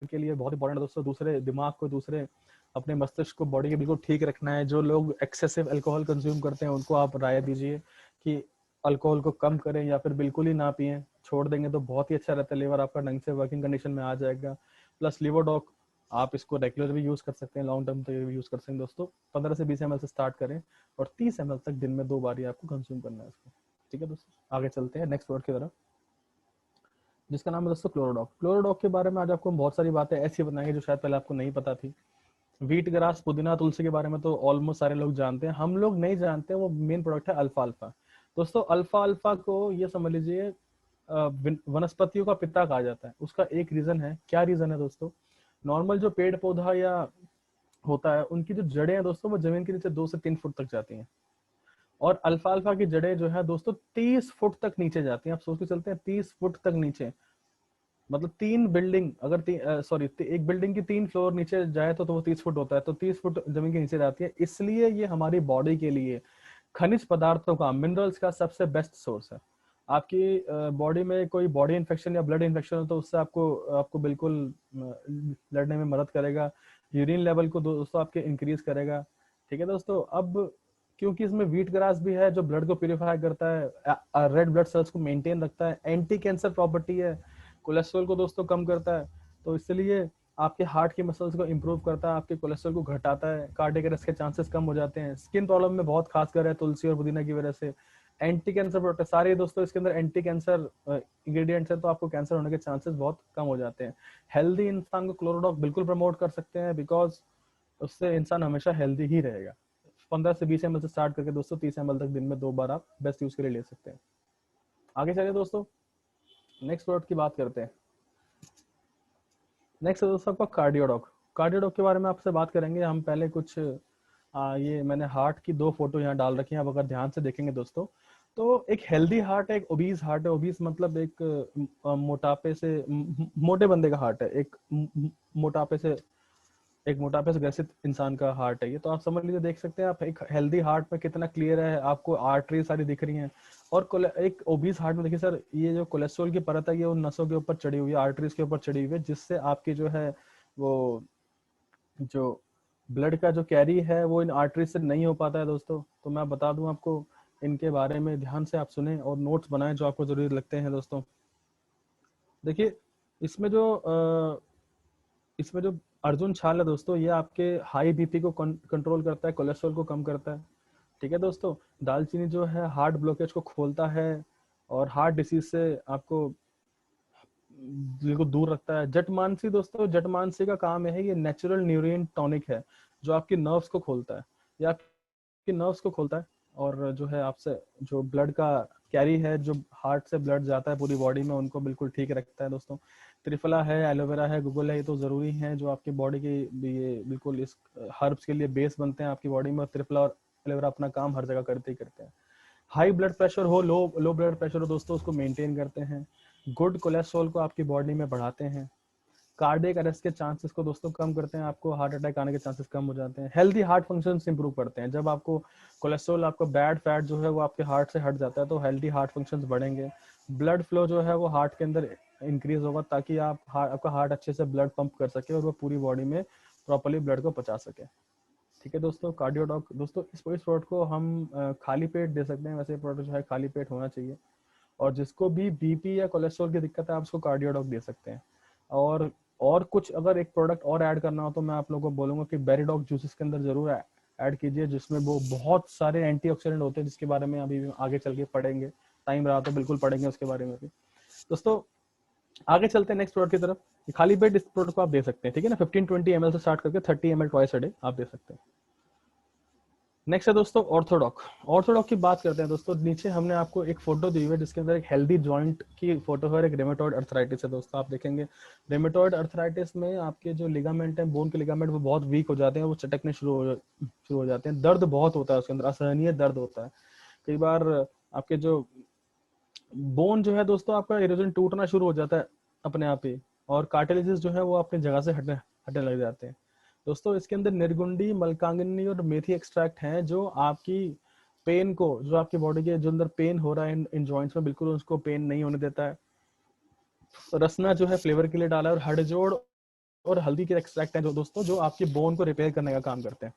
के लिए बहुत इंपॉर्टेंट है दोस्तों। दूसरे दिमाग को, दूसरे अपने मस्तिष्क को, बॉडी के बिल्कुल ठीक रखना है। जो लोग एक्सेसिव अल्कोहल कंज्यूम करते हैं उनको आप राय दीजिए कि अल्कोहल को कम करें या फिर बिल्कुल ही ना पिए। छोड़ देंगे तो बहुत ही अच्छा रहता है, लिवर आपका ढंग से वर्किंग कंडीशन में आ जाएगा। प्लस लिवरडॉक आप इसको रेगुलर भी यूज कर सकते हैं, लॉन्ग टर्म तक भी यूज कर सकते हैं दोस्तों। 15 से 20 ml से स्टार्ट करें और 30 ml तक दिन में 2 बार ही आपको कंज्यूम करना है इसको। ठीक है दोस्तों, आगे चलते हैं नेक्स्ट वर्ड की तरफ, जिसका नाम है दोस्तों क्लोरोडॉक। क्लोरोडॉक के बारे में आज आपको बहुत सारी बातें ऐसी बताएंगे जो शायद पहले आपको नहीं पता थी। व्हीट ग्रास, पुदीना, तुलसी के बारे में तो ऑलमोस्ट सारे लोग जानते हैं। हम लोग नहीं जानते, वो मेन प्रोडक्ट है अल्फा अल्फा दोस्तों। अल्फा अल्फा को ये समझ लीजिए वनस्पतियों का पिता कहा जाता है। उसका एक रीजन है, क्या रीजन है दोस्तों? नॉर्मल जो पेड़ पौधा या होता है, उनकी जो जड़ें हैं दोस्तों, वो जमीन के नीचे 2 से 3 फुट तक जाती हैं। और अल्फा अल्फा की जड़ें जो है दोस्तों 30 फुट तक नीचे जाती हैं। आप सोच के चलते हैं 30 फुट तक नीचे, मतलब 3 बिल्डिंग, अगर सॉरी एक बिल्डिंग की 3 फ्लोर नीचे जाए तो वो 30 फुट होता है, तो 30 फुट जमीन के नीचे जाती है। इसलिए ये हमारी बॉडी के लिए खनिज पदार्थों का, मिनरल्स का सबसे बेस्ट सोर्स है। आपकी बॉडी में कोई बॉडी इन्फेक्शन या ब्लड इन्फेक्शन हो तो उससे आपको आपको बिल्कुल लड़ने में मदद करेगा। यूरिन लेवल को दोस्तों आपके इंक्रीज करेगा। ठीक है दोस्तों। अब क्योंकि इसमें व्हीट ग्रास भी है जो ब्लड को प्यूरिफाई करता है, रेड ब्लड सेल्स को मेंटेन रखता है, एंटी कैंसर प्रॉपर्टी है, कोलेस्ट्रॉल को दोस्तों कम करता है, तो इसलिए आपके हार्ट की मसल्स को इंप्रूव करता है, आपके कोलेस्ट्रॉल को घटाता है, कार्डियक अरेस्ट के चांसेस कम हो जाते हैं। स्किन प्रॉब्लम में बहुत खास कर है तुलसी और पुदीना की वजह से। एंटी कैंसर प्रोडक्ट सारे दोस्तों इसके अंदर एंटी कैंसर इंग्रेडिएंट्स है, तो आपको कैंसर होने के चांसेस बहुत कम हो जाते हैं। हेल्दी इंसान को क्लोरोडॉक बिल्कुल प्रमोट कर सकते हैं, बिकॉज उससे इंसान हमेशा हेल्दी ही रहेगा। 15 से 20 ml से स्टार्ट करके दोस्तों 30 ml तक दिन में 2 बार आप बेस्ट यूज के लिए ले सकते हैं। आगे चलिए दोस्तों, नेक्स्ट प्रोडक्ट की बात करते हैं। नेक्स्ट है दोस्तों आपका कार्डियोडॉक। कार्डियोडॉक के बारे में आपसे बात करेंगे हम। पहले कुछ ये मैंने हार्ट की 2 फोटो यहाँ डाल रखी हैं, आप अगर ध्यान से देखेंगे दोस्तों तो एक हेल्दी हार्ट है, एक ओबीज हार्ट है। ओबीज मतलब एक मोटापे से मोटे बंदे का हार्ट है, एक मोटापे से ग्रसित इंसान का हार्ट है ये। तो आप समझ लीजिए, देख सकते हैं आप एक हेल्दी हार्ट में कितना क्लियर है, आपको आर्टरी सारी दिख रही हैं। और एक ओबीज हार्ट में देखिए सर, ये जो कोलेस्ट्रॉल की परत है ये उन नसों के ऊपर चढ़ी हुई है, आर्टरीज के ऊपर चढ़ी हुई है, जिससे आपकी जो है वो जो ब्लड का जो कैरी है वो इन आर्टरीज से नहीं हो पाता है दोस्तों। तो मैं बता दूं आपको, इनके बारे में ध्यान से आप सुने और नोट्स बनाएं जो आपको जरूरी लगते हैं दोस्तों। देखिए इसमें जो अर्जुन छाल है दोस्तों, ये आपके हाई बीपी को कंट्रोल करता है, कोलेस्ट्रॉल को कम करता है। ठीक है दोस्तों। दालचीनी जो है हार्ट ब्लॉकेज को खोलता है और हार्ट डिसीज से आपको बिल्कुल दूर रखता है। जटमानसी दोस्तों, जटमानसी का काम है, ये नेचुरल न्यूरियन टॉनिक है जो आपकी नर्व्स को खोलता है। या आपके नर्व्स को खोलता है और जो है आपसे जो ब्लड का कैरी है, जो हार्ट से ब्लड जाता है पूरी बॉडी में, उनको बिल्कुल ठीक रखता है दोस्तों। त्रिफला है, एलोवेरा है, गूगल है, ये तो जरूरी है जो आपकी बॉडी की ये बिल्कुल इस हर्ब्स के लिए बेस बनते हैं आपकी बॉडी में। और त्रिफला और एलोवेरा अपना काम हर जगह करते ही करते हैं। हाई ब्लड प्रेशर हो, लो ब्लड प्रेशर हो दोस्तों, उसको मेंटेन करते हैं। गुड कोलेस्ट्रॉल को आपकी बॉडी में बढ़ाते हैं। कार्डियक अरेस्ट के चांसेस को दोस्तों कम करते हैं, आपको हार्ट अटैक आने के चांसेस कम हो जाते हैं। हेल्दी हार्ट फंक्शंस इंप्रूव करते हैं, जब आपको कोलेस्ट्रॉल, आपको बैड फैट जो है वो आपके हार्ट से हट जाता है तो हेल्दी हार्ट फंक्शंस बढ़ेंगे। ब्लड फ्लो जो है वो हार्ट के अंदर इंक्रीज होगा ताकि आपका हार्ट अच्छे से ब्लड पंप कर सके और वो पूरी बॉडी में प्रॉपर्ली ब्लड को पहुंचा सके। ठीक है दोस्तों, कार्डियोडॉक दोस्तों इस प्रोडक्ट को हम खाली पेट दे सकते हैं। वैसे प्रोडक्ट जो है खाली पेट होना चाहिए, और जिसको भी बीपी या कोलेस्ट्रॉल की दिक्कत है आप उसको कार्डियोडॉक दे सकते हैं। और कुछ अगर एक प्रोडक्ट और ऐड करना हो तो मैं आप लोगों को बोलूंगा कि बेरीडॉक जूसेस के अंदर जरूर ऐड कीजिए, जिसमें वो बहुत सारे एंटीऑक्सीडेंट होते हैं, जिसके बारे में अभी आगे चल के पढ़ेंगे। टाइम रहा तो बिल्कुल पढ़ेंगे उसके बारे में भी। दोस्तों आगे चलते हैं नेक्स्ट प्रोडक्ट की तरफ। खाली पेट इस प्रोडक्ट को आप दे सकते हैं, ठीक है ना। 15-20 ml से स्टार्ट करके 30 ml ट्वाइस अ डे आप दे सकते हैं। नेक्स्ट है दोस्तों ऑर्थोडॉक। ऑर्थोडॉक की बात करते हैं दोस्तों। नीचे हमने आपको एक फोटो दी हुई है जिसके अंदर एक हेल्दी जॉइंट की फोटो है और एक रेमेटॉइड अर्थराइटिस है दोस्तों। आप देखेंगे रेमेटॉइड अर्थराइटिस में आपके जो लिगामेंट है, बोन के लिगामेंट, वो बहुत वीक हो जाते हैं, वो चटकने शुरू हो जाते हैं। दर्द बहुत होता है उसके अंदर, असहनीय दर्द होता है। कई बार आपके जो बोन जो है दोस्तों, आपका इरोजन टूटना शुरू हो जाता है अपने आप ही, और कार्टिलेजेस जो है वो अपनी जगह से हटने लग जाते हैं दोस्तों। इसके अंदर निर्गुंडी, मलकांगिनी और मेथी एक्सट्रैक्ट हैं जो आपकी पेन को, जो आपकी बॉडी के जो अंदर पेन हो रहा है इन जॉइंट्स में, बिल्कुल उसको पेन नहीं होने देता है। रसना जो है फ्लेवर के लिए डाला है, और हड़जोड़ और हल्दी के एक्सट्रैक्ट हैं जो दोस्तों, जो आपकी बोन को रिपेयर करने का काम करते हैं।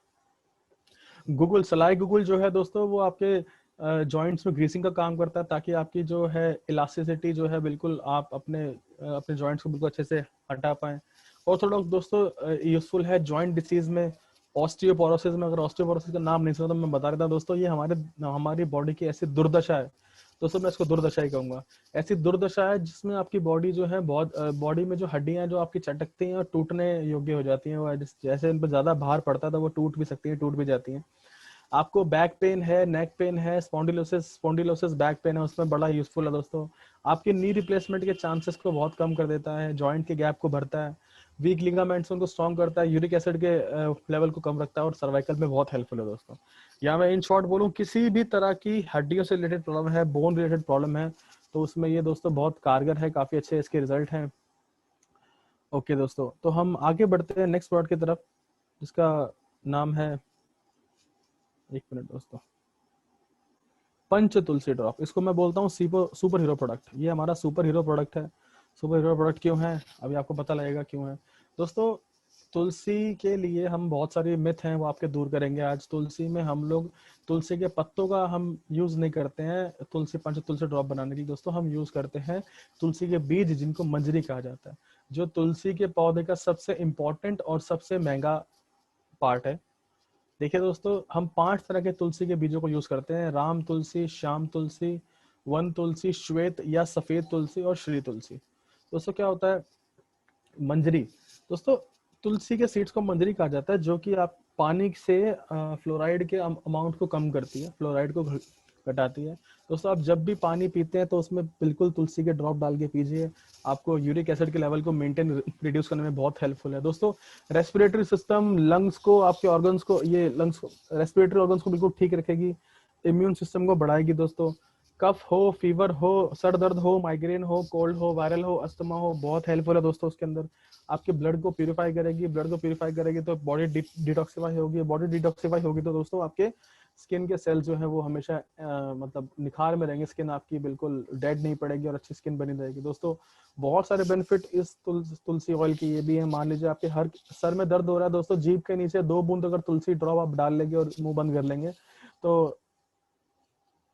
गूगल, सलाई गूगल जो है दोस्तों, वो आपके जॉइंट्स में ग्रीसिंग का काम करता है, ताकि आपकी जो है इलास्टिसिटी जो है बिल्कुल आप अपने जॉइंट्स को बिल्कुल अच्छे से हटा पाएं। और थोड़ा दोस्तों यूजफुल है जॉइंट डिसीज में, ऑस्टियोपोरोसिस में। अगर ऑस्टियोपोरोसिस का नाम नहीं सुना तो मैं बता देता हूं दोस्तों, ये हमारी बॉडी की ऐसी दुर्दशा है दोस्तों, मैं इसको दुर्दशा ही कहूंगा। ऐसी दुर्दशा है जिसमें आपकी बॉडी जो है बहुत, बॉडी में जो हड्डियां जो आपकी चटकती हैं और टूटने योग्य हो जाती हैं, वो जैसे इन पर ज्यादा भार पड़ता है तो वो टूट भी सकती है, टूट भी जाती हैं। आपको बैक पेन है, नेक पेन है, स्पॉन्डिलोसिस बैक पेन है, उसमें बड़ा यूजफुल है दोस्तों। आपके नी रिप्लेसमेंट के चांसेस को बहुत कम कर देता है, जॉइंट के गैप को भरता है, वीक लिगामेंट्स उनको स्ट्रॉन्ग करता है, यूरिक एसिड के लेवल को कम रखता है, और सर्वाइकल में बहुत हेल्पफुल है दोस्तों। या मैं इन शॉर्ट बोलूं, किसी भी तरह की हड्डियों से रिलेटेड प्रॉब्लम है, बोन रिलेटेड प्रॉब्लम है, तो उसमें ये दोस्तों बहुत कारगर है, काफी अच्छे इसके रिजल्ट हैं। ओके दोस्तों, तो हम आगे बढ़ते हैं नेक्स्ट प्रोडक्ट की तरफ, जिसका नाम है, एक मिनट दोस्तों, पंच तुलसी ड्रॉप। इसको मैं बोलता हूँ सुपर हीरो प्रोडक्ट। ये हमारा सुपर हीरो प्रोडक्ट है। सुपर हीरो प्रोडक्ट क्यों है, अभी आपको पता लगेगा क्यों है दोस्तों। तुलसी के लिए हम बहुत सारी मिथ हैं वो आपके दूर करेंगे आज। तुलसी में हम लोग तुलसी के पत्तों का हम यूज नहीं करते हैं पंच तुलसी ड्रॉप बनाने के लिए दोस्तों। हम यूज करते हैं तुलसी के बीज, जिनको मंजरी कहा जाता है, जो तुलसी के पौधे का सबसे इंपॉर्टेंट और सबसे महंगा पार्ट है। देखिए दोस्तों, हम 5 तरह के तुलसी के बीजों को यूज करते हैं: राम तुलसी, श्याम तुलसी, वन तुलसी, श्वेत या सफेद तुलसी, और श्री तुलसी। दोस्तों क्या होता है मंजरी? दोस्तों तुलसी के सीड्स को मंजरी कहा जाता है, जो कि आप पानी से फ्लोराइड के अमाउंट को कम करती है, फ्लोराइड को घटाती है। दोस्तों आप जब भी पानी पीते हैं तो उसमें बिल्कुल तुलसी के ड्रॉप डाल के पीजिए, आपको यूरिक एसिड के लेवल को मेंटेन रिड्यूस करने में बहुत हेल्पफुल है दोस्तों। रेस्पिरेटरी सिस्टम, लंग्स को, आपके ऑर्गन्स को, ये लंग्स रेस्पिरेटरी ऑर्गन्स को बिल्कुल ठीक रखेगी। इम्यून सिस्टम को बढ़ाएगी दोस्तों। कफ हो, फीवर हो, सर दर्द हो, माइग्रेन हो, कोल्ड हो, वायरल हो, अस्थमा हो, बहुत हेल्पफुल है दोस्तों उसके अंदर। आपके ब्लड को प्यूरिफाई करेगी, ब्लड को प्यूरिफाई करेगी तो बॉडी डिटॉक्सिफाई होगी, बॉडी डिटॉक्सिफाई होगी तो दोस्तों आपके स्किन के सेल्स जो है वो हमेशा मतलब निखार में रहेंगे, स्किन आपकी बिल्कुल डेड नहीं पड़ेगी और अच्छी स्किन बनी रहेगी दोस्तों। बहुत सारे बेनिफिट इस तुलसी ऑयल की ये भी है। मान लीजिए आपके हर सर में दर्द हो रहा है दोस्तों, जीभ के नीचे 2 बूंद अगर तुलसी ड्रॉप आप डाल लेंगे और मुंह बंद कर लेंगे तो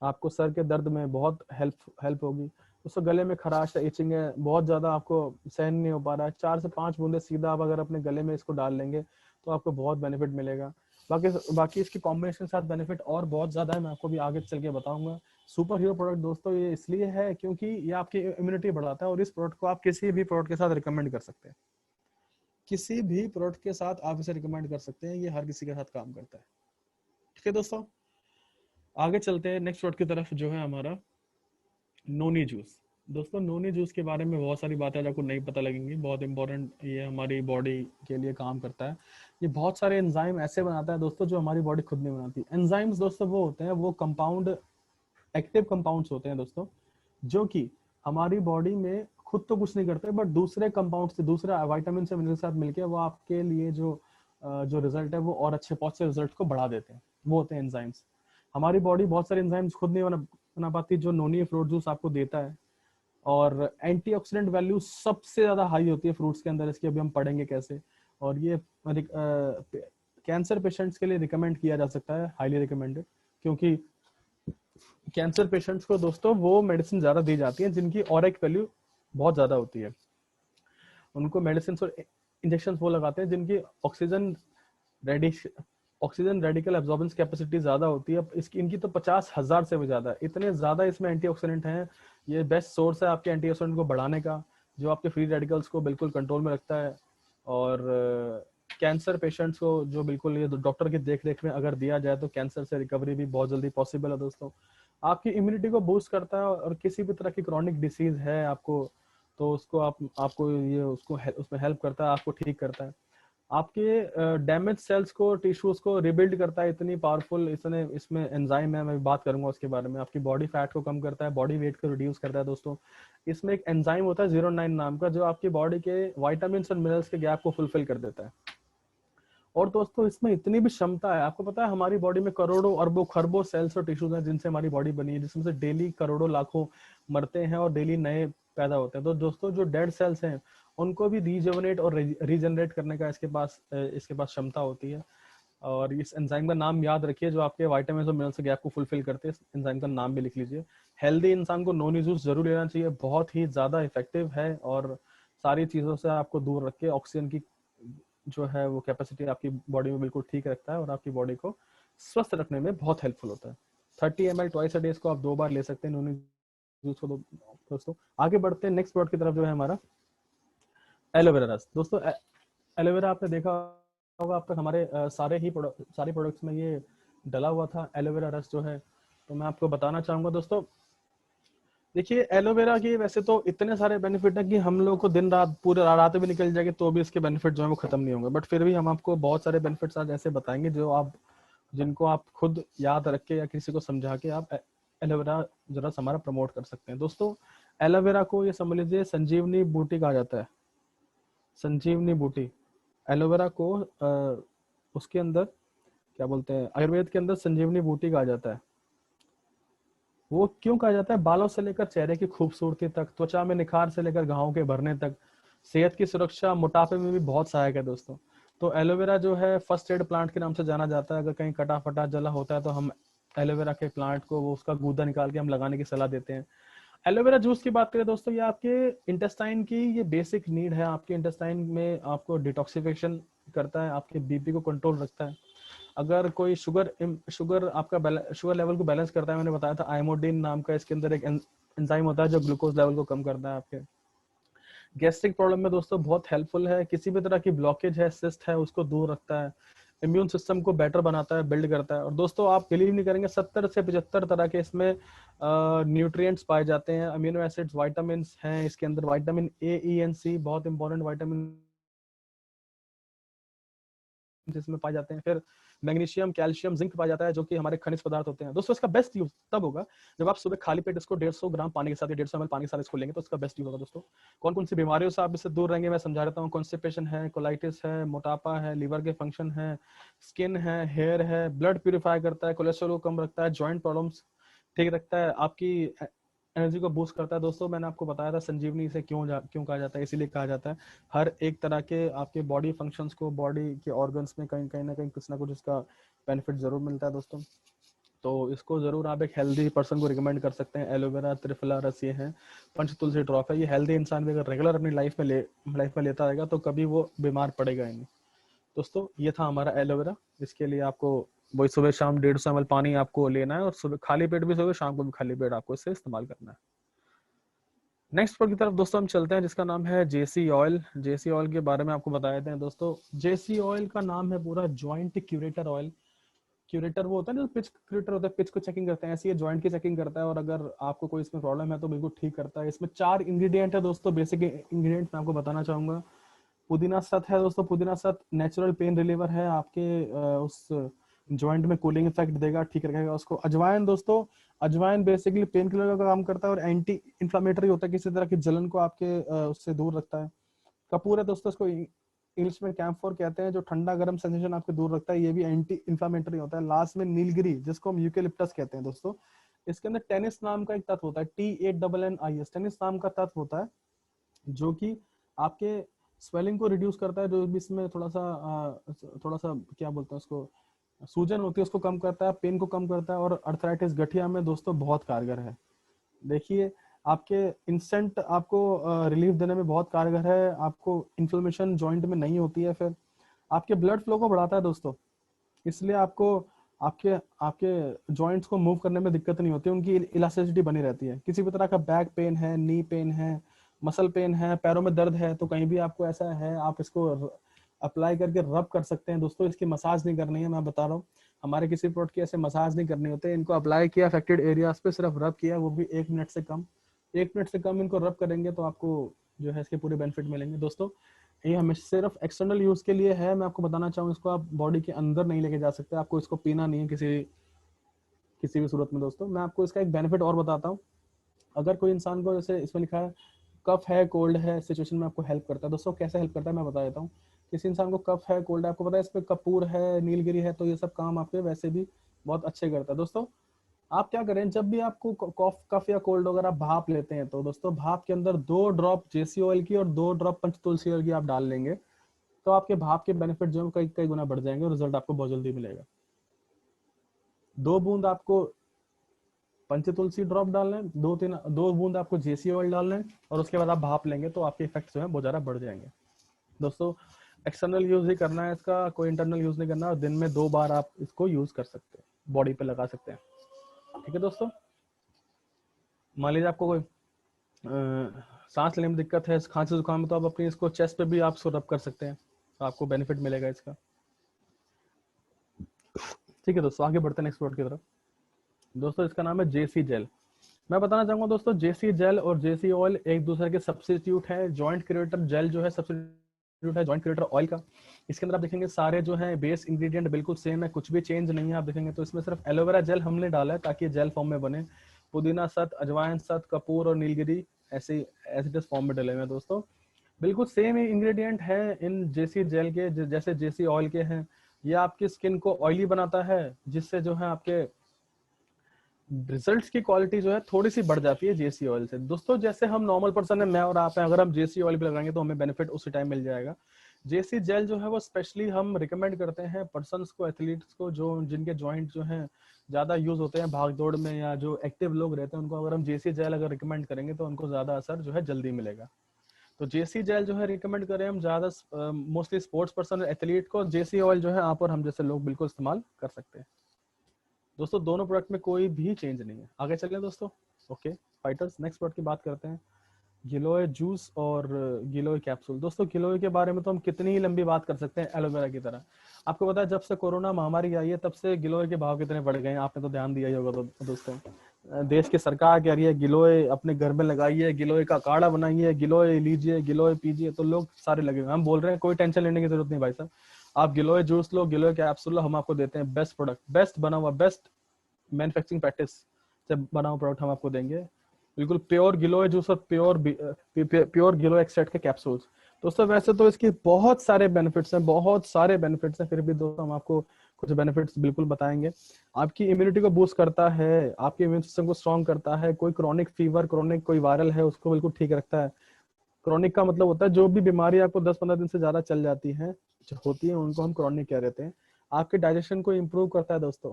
आपको सर के दर्द में बहुत हेल्प होगी। उसको गले में खराश है, इचिंग है, बहुत ज्यादा आपको सहन नहीं हो पा रहा है, 4 से 5 बूंदे सीधा आप अगर अपने गले में इसको डाल लेंगे तो आपको बहुत बेनिफिट मिलेगा। बाकी इसकी कॉम्बिनेशन के साथ बेनिफिट और बहुत ज्यादा है, मैं आपको भी आगे चल के बताऊंगा। सुपर हीरो प्रोडक्ट दोस्तों ये इसलिए है क्योंकि ये आपकी इम्यूनिटी बढ़ाता है, और इस प्रोडक्ट को आप किसी भी प्रोडक्ट के साथ रिकमेंड कर सकते हैं, किसी भी प्रोडक्ट के साथ आप इसे रिकमेंड कर सकते हैं, ये हर किसी के साथ काम करता है। ठीक है दोस्तों, आगे चलते हैं नेक्स्ट वर्ड की तरफ, जो है हमारा नोनी जूस। दोस्तों नोनी जूस के बारे में बहुत सारी बातें जो आपको नहीं पता लगेंगी, बहुत इंपॉर्टेंट ये हमारी बॉडी के लिए काम करता है। ये बहुत सारे एंजाइम ऐसे बनाता है दोस्तों जो हमारी बॉडी खुद नहीं बनाती। एंजाइम्स दोस्तों वो होते हैं, वो कंपाउंड, एक्टिव कंपाउंड्स होते हैं दोस्तों, जो कि हमारी बॉडी में खुद तो कुछ नहीं करते, बट दूसरे कंपाउंड से, दूसरे विटामिन से, मिनरल के साथ मिलकर वो आपके लिए जो रिजल्ट है वो और अच्छे पॉजिटिव रिजल्ट को बढ़ा देते हैं, वो होते हैं एंजाइम्स। हमारी बॉडी बहुत सारे एंजाइम्स खुद नहीं बना पाती, जो नोनी फ्रूट जूस आपको देता है। और एंटीऑक्सीडेंट वैल्यू सबसे ज्यादा हाई होती है फ्रूट्स के अंदर, इसकी अभी हम पढ़ेंगे कैसे। और ये कैंसर पेशेंट्स के लिए रिकमेंड किया जा सकता है, हाईली रिकमेंडेड, क्योंकि कैंसर पेशेंट्स को दोस्तों वो मेडिसिन ज्यादा दी जाती है जिनकी ऑरिक वैल्यू बहुत ज्यादा होती है। उनको मेडिसिन और इंजेक्शन वो लगाते हैं जिनकी ऑक्सीजन रेडिकल एब्जॉर्बेंस कैपेसिटी ज्यादा होती है। इसकी इनकी तो 50,000 से भी ज्यादा, इतने ज्यादा इसमें एंटीऑक्सीडेंट हैं। ये बेस्ट सोर्स है आपके एंटीऑक्सीडेंट को बढ़ाने का, जो आपके फ्री रेडिकल्स को बिल्कुल कंट्रोल में रखता है। और कैंसर पेशेंट्स को जो बिल्कुल ये डॉक्टर की देख रेख में अगर दिया जाए तो कैंसर से रिकवरी भी बहुत जल्दी पॉसिबल है दोस्तों। आपकी इम्यूनिटी को बूस्ट करता है, और किसी भी तरह की क्रॉनिक डिसीज है आपको तो उसको आपको ये उसमें हेल्प करता है, आपको ठीक करता है। आपके डैमेज सेल्स को, टिश्यूज को रिबिल्ड करता है। इतनी पावरफुल इसमें एंजाइम है, मैं बात करूंगा उसके बारे में। आपकी बॉडी फैट को कम करता है, बॉडी वेट को रिड्यूस करता है दोस्तों। इसमें एक एंजाइम होता है 09 नाम का, जो आपकी बॉडी के वाइटामिन और मिनरल्स के गैप को फुलफिल कर देता है। और दोस्तों इसमें इतनी भी क्षमता है, आपको पता है हमारी बॉडी में करोड़ों अरबों खरबों सेल्स और टिश्यूज हैं जिनसे हमारी बॉडी बनी है, जिसमें से डेली करोड़ों लाखों मरते हैं और डेली नए पैदा होते हैं। तो दोस्तों जो डेड सेल्स हैं उनको भी रीजनरेट और रीजनरेट करने का इसके पास क्षमता होती है। और इस एंजाइम का नाम याद रखिए, जो आपके विटामिन और मिनरल्स के गैप को फुलफिल करते हैं। इस एंजाइम का नाम भी लिख लीजिए। हेल्दी इंसान को नोनी जूस जरूर लेना चाहिए, बहुत ही ज्यादा इफेक्टिव है और सारी चीजों से आपको दूर रख के ऑक्सीजन की जो है वो कैपेसिटी आपकी बॉडी में बिल्कुल ठीक रखता है और आपकी बॉडी को स्वस्थ रखने में बहुत हेल्पफुल होता है। 30 ml ट्वाइस अ डे को आप 2 बार ले सकते हैं नोनी जूस को। दोस्तों आगे बढ़ते हैं नेक्स्ट प्रोडक्ट की तरफ, जो है हमारा एलोवेरा रस। दोस्तों एलोवेरा आपने देखा होगा अब तक हमारे सारे प्रोडक्ट्स में ये डला हुआ था एलोवेरा रस जो है। तो मैं आपको बताना चाहूंगा दोस्तों, देखिए एलोवेरा के वैसे तो इतने सारे बेनिफिट है कि हम लोग को दिन रात पूरे रात भी निकल जाएगी तो भी इसके बेनिफिट जो है वो खत्म नहीं होंगे। बट फिर भी हम आपको बहुत सारे बेनिफिट्स आज ऐसे बताएंगे जिनको आप खुद याद रख के या किसी को समझा के आप एलोवेरा जरा हमारा प्रमोट कर सकते हैं। दोस्तों एलोवेरा को ये समझ लीजिए संजीवनी बूटी कहा जाता है, संजीवनी बूटी। एलोवेरा को उसके अंदर क्या बोलते हैं, आयुर्वेद के अंदर संजीवनी बूटी कहा जाता है। वो क्यों कहा जाता है? बालों से लेकर चेहरे की खूबसूरती तक, त्वचा में निखार से लेकर घावों के भरने तक, सेहत की सुरक्षा, मोटापे में भी बहुत सहायक है दोस्तों। तो एलोवेरा जो है फर्स्ट एड प्लांट के नाम से जाना जाता है। अगर कहीं कटा फटा जला होता है तो हम एलोवेरा के प्लांट को, वो उसका गूदा निकाल के हम लगाने की सलाह देते हैं। एलोवेरा जूस की बात करें दोस्तों, ये आपके इंटेस्टाइन की ये बेसिक नीड है। आपके इंटेस्टाइन में आपको डिटॉक्सिफिकेशन करता है, आपके बीपी को कंट्रोल रखता है। अगर कोई शुगर आपका शुगर लेवल को बैलेंस करता है, मैंने बताया था आइमोडिन नाम का इसके अंदर एक एंजाइम होता है जो ग्लूकोज लेवल को कम करता है। आपके गैस्ट्रिक प्रॉब्लम में दोस्तों बहुत हेल्पफुल है। किसी भी तरह की ब्लॉकेज है, सिस्ट है, उसको दूर रखता है। इम्यून सिस्टम को बेटर बनाता है, बिल्ड करता है। और दोस्तों आप बिलीव नहीं करेंगे 70 से 75 तरह के इसमें न्यूट्रिएंट्स पाए जाते हैं, अमीनो एसिड्स, विटामिन हैं इसके अंदर। विटामिन ए, ई एंड सी बहुत इंपॉर्टेंट विटामिन जिसमें पाए जाते हैं। फिर मैग्नीशियम, कैल्शियम, जिंक पाया जाता है, जो कि हमारे खनिज पदार्थ होते हैं। दोस्तों इसका बेस्ट यूज तब होगा जब आप सुबह खाली पेट इसको 150 ग्राम पानी के साथ या 150 ml पानी के साथ इसको लेंगे, तो इसका बेस्ट यूज होगा। दोस्तों कौन कौन सी बीमारियों से आप इससे दूर रहेंगे मैं समझा देता हूँ। कॉन्स्टिपेशन है, कोलाइटिस है, मोटापा है, लीवर के फंक्शन है, स्किन है, हेयर है, ब्लड प्यूरिफाई करता है, कोलेस्ट्रॉल को कम रखता है, जॉइंट प्रॉब्लम्स ठीक रखता है, आपकी एनर्जी को बूस्ट करता है। दोस्तों मैंने आपको बताया था संजीवनी से क्यों कहा जाता है, इसीलिए कहा जाता है। हर एक तरह के आपके बॉडी फंक्शंस को, बॉडी के ऑर्गन्स में कहीं ना कहीं कुछ ना कुछ इसका बेनिफिट जरूर मिलता है दोस्तों। तो इसको जरूर आप एक हेल्दी पर्सन को रिकमेंड कर सकते हैं। एलोवेरा, त्रिफला रस ये है, पंचतुलसी ड्रॉप है। ये हेल्दी इंसान भी अगर रेगुलर अपनी लाइफ में लेता रहेगा तो कभी वो बीमार पड़ेगा ही नहीं। दोस्तों ये था हमारा एलोवेरा। इसके लिए आपको वही सुबह शाम 150 ml पानी आपको लेना है, और सुबह खाली पेट भी सोगे, शाम को भी खाली पेट आपको इसे इस्तेमाल करना है। नेक्स्ट प्रोडक्ट की तरफ दोस्तों हम चलते हैं, जिसका नाम है जेसी ऑयल। जेसी ऑयल के बारे में आपको बता देते हैं दोस्तों। जेसी ऑयल का नाम है पूरा जॉइंट क्यूरेटर ऑयल। क्यूरेटर वो होता है ना, जो पिच क्यूरेटर होता है, पिच को चेकिंग करते हैं, ऐसे ये जॉइंट की चेकिंग करता है, और अगर आपको कोई इसमें प्रॉब्लम है तो बिल्कुल ठीक करता है। इसमें 4 इंग्रेडिएंट है दोस्तों, बेसिक इंग्रेडिएंट मैं आपको बताना चाहूंगा। पुदीना सत है दोस्तों, पुदीना सत नेचुरल पेन रिलीवर है, आपके उस जॉइंट में कूलिंग इफेक्ट देगा, ठीक रखेगा उसको। अजवाइन दोस्तों, अजवाइन बेसिकली पेन किलर का काम करता है और एंटी इंफ्लेमेटरी होता है, किसी तरह की जलन को आपके उससे दूर रखता है। कपूर है दोस्तों, इसको इंग्लिश में कैम्फोर कहते हैं, जो ठंडा गर्म सेंसेशन आपके दूर रखता है, ये भी एंटी इंफ्लेमेटरी होता है। लास्ट में नीलगिरी, जिसको हम यूकेलिप्टस कहते हैं दोस्तों, इसके अंदर टेनिस नाम का एक तत्व होता है, TANNIS, टेनिस नाम का तत्व होता है, जो कि आपके स्वेलिंग को रिड्यूस करता है, जो भी इसमें थोड़ा सा क्या बोलते हैं उसको, सूजन होती है उसको कम करता है, पेन को कम करता है, और अर्थराइटिस गठिया में दोस्तों बहुत कारगर है। देखिए, आपके इंस्टेंट आपको रिलीफ देने में बहुत कारगर है, आपको इन्फ्लेमेशन जॉइंट में नहीं होती है, फिर आपके ब्लड फ्लो को बढ़ाता है दोस्तों, इसलिए आपको आपके आपके जॉइंट्स को मूव करने में दिक्कत नहीं होती, उनकी इलास्टिसिटी बनी रहती है। किसी भी तरह का बैक पेन है, नी पेन है, मसल पेन है, पैरों में दर्द है, तो कहीं भी आपको ऐसा है, आप इसको अप्लाई करके रब कर सकते हैं दोस्तों। इसकी मसाज नहीं करनी है, मैं बता रहा हूँ, हमारे किसी प्रोडक्ट की ऐसे मसाज नहीं करनी होते, इनको अप्लाई किया अफेक्टेड एरियाज पे, सिर्फ रब किया, वो भी 1 मिनट से कम, 1 मिनट से कम इनको रब करेंगे तो आपको जो है इसके पूरे बेनिफिट मिलेंगे दोस्तों। ये हमें सिर्फ एक्सटर्नल यूज के लिए है, मैं आपको बताना चाहूँ, इसको आप बॉडी के अंदर नहीं लेके जा सकते, आपको इसको पीना नहीं है किसी भी सूरत में दोस्तों। मैं आपको इसका एक बेनिफिट और बताता हूँ। अगर कोई इंसान को, जैसे इसमें लिखा है कफ है, कोल्ड है सिचुएशन में, आपको हेल्प करता है दोस्तों। कैसे हेल्प करता है मैं बता देता हूँ। किसी इंसान को कफ है, कोल्ड है, आपको पता है इसमें कपूर है, नीलगिरी है, तो ये सब काम आपके वैसे भी बहुत अच्छे करता है दोस्तों। आप क्या करें, जब भी आपको कफ या कोल्ड अगर आप भाप लेते हैं, तो दोस्तों भाप के अंदर 2 ड्रॉप JC ऑयल की और 2 ड्रॉप पंचतुलसी ऑयल की आप डाल लेंगे, तो आपके भाप के बेनिफिट जो है कई कई गुना बढ़ जाएंगे और रिजल्ट आपको बहुत जल्दी मिलेगा। 2 बूंद आपको पंचतुलसी ड्रॉप डालना है, 2 बूंद आपको JC ऑयल डालना है, और उसके बाद आप भाप लेंगे तो आपके इफेक्ट जो है बहुत ज्यादा बढ़ जाएंगे दोस्तों। एक्सटर्नल यूज ही करना है इसका, कोई इंटरनल यूज नहीं करना, और दिन में 2 बार आप इसको यूज कर सकते हैं, बॉडी पे लगा सकते हैं, ठीक है दोस्तों। मान लीजिए आपको कोई सांस लेने में दिक्कत है, खांसी जुकाम में, तो आप अपनी इसको चेस्ट पे भी आप इसको रब कर सकते हैं, तो आपको बेनिफिट मिलेगा इसका, ठीक है दोस्तों। आगे बढ़ते हैं नेक्स्ट प्रोडक्ट की तरफ दोस्तों। इसका नाम है JC जेल। मैं बताना चाहूंगा दोस्तों, JC जेल और JC ऑयल एक दूसरे के सब्स्टिट्यूट है। जॉइंट क्रिएटर जेल जो है सब्स्टिट्यूट है जॉइंट क्रिएटर ऑयल का। इसके अंदर आप देखेंगे सारे जो है बेस इंग्रेडिएंट बिल्कुल सेम है, कुछ भी चेंज नहीं है। आप देखेंगे तो इसमें सिर्फ एलोवेरा जेल हमने डाला है ताकि जेल फॉर्म में बने। पुदीना सत, अजवाइन सत, कपूर और नीलगिरी ऐसे एसिडस फॉर्म में डले हुए हैं दोस्तों। बिल्कुल सेम ही इंग्रेडिएंट है इन JC जेल के जैसे JC ऑयल के हैं। ये आपकी स्किन को ऑयली बनाता है, जिससे जो है आपके रिजल्ट्स की क्वालिटी जो है थोड़ी सी बढ़ जाती है JC ऑयल से दोस्तों। जैसे हम नॉर्मल पर्सन है, मैं और आप हैं, अगर हम JC ऑयल भी लगाएंगे तो हमें बेनिफिट उसी टाइम मिल जाएगा। JC जेल जो है वो स्पेशली हम रिकमेंड करते हैं पर्सन्स को, एथलीट्स को, जो जिनके जॉइंट जो है ज्यादा यूज होते हैं भाग दौड़ में, या जो एक्टिव लोग रहते हैं, उनको अगर हम JC जेल अगर रिकमेंड करेंगे तो उनको ज्यादा असर जो है जल्दी मिलेगा। तो JC जेल जो है रिकमेंड करें हम ज्यादा मोस्टली स्पोर्ट्स पर्सन, एथलीट को। JC ऑयल जो है आप और हम जैसे लोग बिल्कुल इस्तेमाल कर सकते हैं दोस्तों। दोनों प्रोडक्ट में कोई भी चेंज नहीं है। आगे चलें दोस्तों। ओके फाइटर्स, नेक्स्ट प्रोडक्ट की बात करते हैं, गिलोय जूस और गिलोय कैप्सूल। दोस्तों गिलोय के बारे में तो हम कितनी ही लंबी बात कर सकते हैं, एलोवेरा की तरह। आपको पता है जब से कोरोना महामारी आई है तब से गिलोय के भाव कितने बढ़ गए हैं, आपने तो ध्यान दिया ही होगा दोस्तों। देश की सरकार कह रही है गिलोय अपने घर में लगाइए, गिलोय का काढ़ा बनाइए, गिलोय लीजिए, गिलोय पीजिए, तो लोग सारे लगे हुए। हम बोल रहे हैं कोई टेंशन लेने की जरूरत नहीं भाई साहब, आप गिलोय जूस लो, गिलोय कैप्सूल लो, हम आपको देते हैं बेस्ट प्रोडक्ट, बेस्ट बना हुआ, बेस्ट मैन्युफैक्चरिंग प्रैक्टिस से बना हुआ प्रोडक्ट हम आपको देंगे। बिल्कुल प्योर गिलोय जूस और प्योर गिलोय एक्सट्रैक्ट के कैप्सूल्स दोस्तों। वैसे तो इसके बहुत सारे बेनिफिट्स हैं, बहुत सारे बेनिफिट्स हैं, फिर भी दोस्तों हम आपको कुछ बेनिफिट्स बिल्कुल बताएंगे। आपकी इम्यूनिटी को बूस्ट करता है, आपके इम्यून सिस्टम को स्ट्रॉन्ग करता है, कोई क्रॉनिक फीवर, क्रॉनिक कोई वायरल है उसको बिल्कुल ठीक रखता है। क्रॉनिक का मतलब होता है जो भी बीमारी आपको 10-15 दिन से ज्यादा चल जाती है, जो होती है, उनको हम क्रॉनिक कह देते हैं। आपके डाइजेशन को इम्प्रूव करता है दोस्तों।